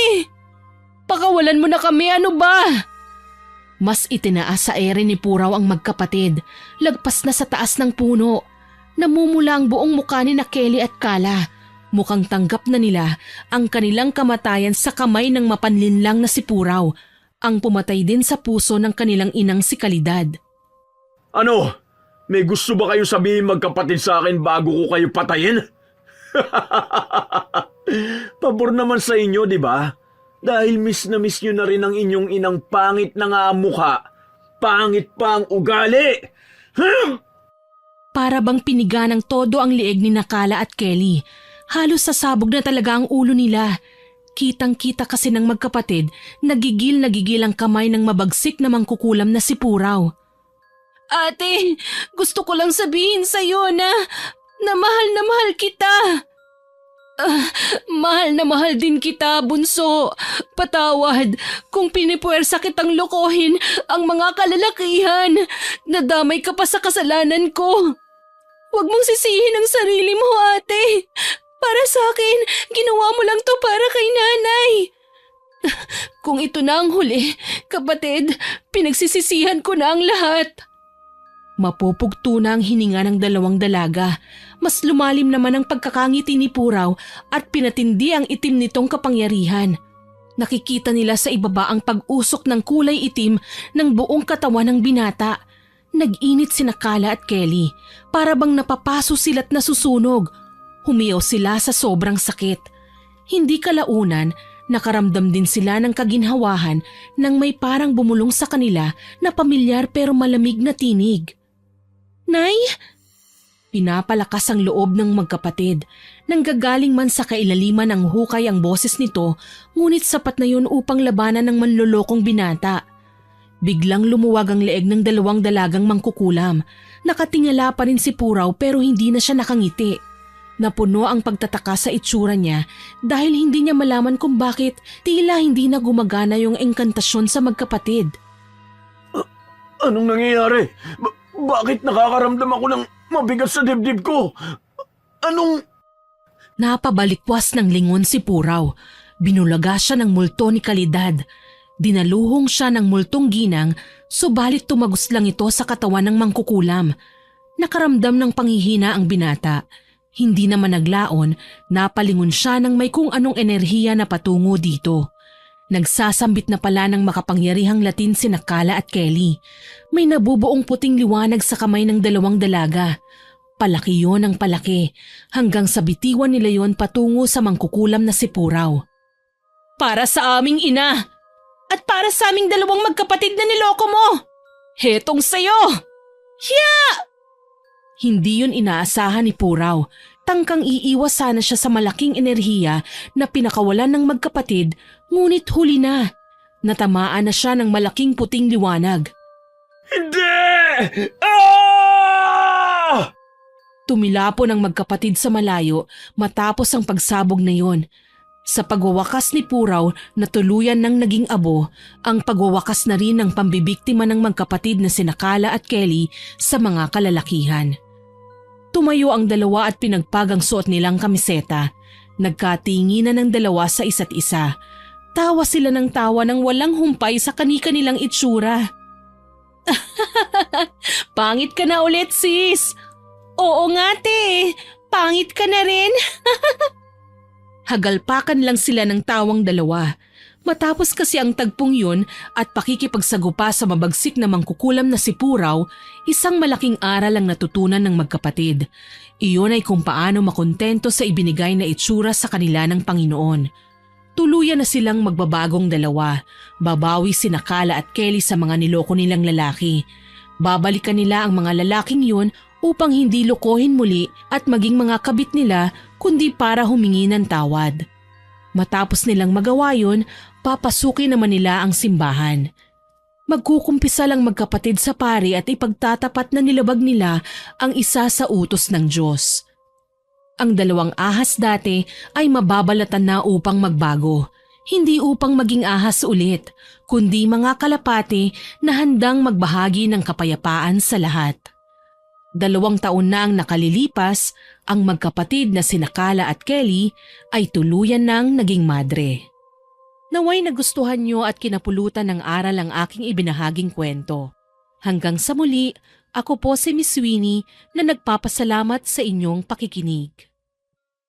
Pakawalan mo na kami, ano ba? Mas itinaas sa ere ni Puraw ang magkapatid, lagpas na sa taas ng puno. Namumula ang buong mukha ni na Kelly at Kala. Mukhang tanggap na nila ang kanilang kamatayan sa kamay ng mapanlinlang na si Puraw, ang pumatay din sa puso ng kanilang inang si Kalidad. Ano? May gusto ba kayo sabihin magkapatid sa akin bago ko kayo patayin? Pabor naman sa inyo, di ba? Dahil miss na miss nyo na rin ang inyong inang pangit na nga ang mukha. Pangit pa ang ugali! Para bang piniga ng todo ang lieg ni Nakala at Kelly. Halos sasabog na talaga ang ulo nila. Kitang-kita kasi ng magkapatid, nagigil ang kamay ng mabagsik na mangkukulam na si Puraw. Ate, gusto ko lang sabihin sa'yo na mahal kita. Mahal na mahal din kita, bunso. Patawad kung pinipuwersa kitang lokohin ang mga kalalakihan. Nadamay ka pa sa kasalanan ko. Huwag mong sisihin ang sarili mo, ate. Para sa akin, ginawa mo lang to para kay nanay. Kung ito na ang huli, kapatid, pinagsisisihan ko na ang lahat. Mapupugto na ang hininga ng dalawang dalaga. Mas lumalim naman ang pagkakangiti ni Puraw at pinatindi ang itim nitong kapangyarihan. Nakikita nila sa ibaba ang pag-usok ng kulay itim ng buong katawan ng binata. Nag-init sina Kala at Kelly. Para bang napapaso sila't nasusunog. Humiyaw sila sa sobrang sakit. Hindi kalaunan, nakaramdam din sila ng kaginhawahan nang may parang bumulong sa kanila na pamilyar pero malamig na tinig. Nay? Pinapalakas ang loob ng magkapatid. Nanggagaling man sa kailaliman ng hukay ang boses nito, ngunit sapat na yun upang labanan ng manlolokong binata. Biglang lumuwag ang leeg ng dalawang dalagang mangkukulam. Nakatingala pa rin si Puraw pero hindi na siya nakangiti. Napuno ang pagtataka sa itsura niya dahil hindi niya malaman kung bakit tila hindi na gumagana yung engkantasyon sa magkapatid. Anong nangyayari? Bakit nakakaramdam ako ng mabigat sa dibdib ko? Anong... Napabalikwas ng lingon si Puraw. Binulaga siya ng multo ni Kalidad. Dinaluhong siya ng multong ginang, subalit tumagos lang ito sa katawan ng mangkukulam. Nakaramdam ng panghihina ang binata. Hindi naman naglaon, napalingon siya ng may kung anong enerhiya na patungo dito. Nagsasambit na pala ng makapangyarihang Latin si Nakala at Kelly. May nabubuong puting liwanag sa kamay ng dalawang dalaga. Palaki yon ang palaki, hanggang sa bitiwan nila yon patungo sa mangkukulam na si Puraw. Para sa aming ina! At para sa aming dalawang magkapatid na niloko mo! Hetong sayo! Hiya! Hindi yun inaasahan ni Puraw. Tangkang iiwas sana siya sa malaking enerhiya na pinakawalan ng magkapatid, ngunit huli na. Natamaan na siya ng malaking puting liwanag. Hindi! Ah! Tumilapon ang magkapatid sa malayo matapos ang pagsabog na yon. Sa pagwawakas ni Puraw na tuluyan ng naging abo, ang pagwawakas na rin ng pambibiktima ng magkapatid na sina Kala at Kelly sa mga kalalakihan. Tumayo ang dalawa at pinagpag ang suot nilang kamiseta. Nagkatinginan ng dalawa sa isa't isa. Tawa sila ng tawa nang walang humpay sa kani-kanilang itsura. Pangit ka na ulit, sis! Oo nga, te. Pangit ka na rin. Hagalpakan lang sila ng tawang dalawa. Matapos kasi ang tagpong yun at pakikipagsagupa sa mabagsik na mangkukulam na si Puraw, isang malaking aral ang natutunan ng magkapatid. Iyon ay kung paano makontento sa ibinigay na itsura sa kanila ng Panginoon. Tuluyan na silang magbabagong dalawa. Babawi sina Kala at Kelly sa mga niloko nilang lalaki. Babalikan nila ang mga lalaking yun upang hindi lokohin muli at maging mga kabit nila kundi para humingi ng tawad. Matapos nilang magawa yun, papasukin naman nila ang simbahan. Magkukumpisa lang magkapatid sa pari at ipagtatapat na nilabag nila ang isa sa utos ng Diyos. Ang dalawang ahas dati ay mababalatan na upang magbago, hindi upang maging ahas ulit, kundi mga kalapati na handang magbahagi ng kapayapaan sa lahat. 2 taon na ang nakalilipas, ang magkapatid na sina Kala at Kelly ay tuluyan nang naging madre. Naway nagustuhan nyo at kinapulutan ng aral ang aking ibinahaging kwento. Hanggang sa muli, ako po si Miss Winnie na nagpapasalamat sa inyong pakikinig.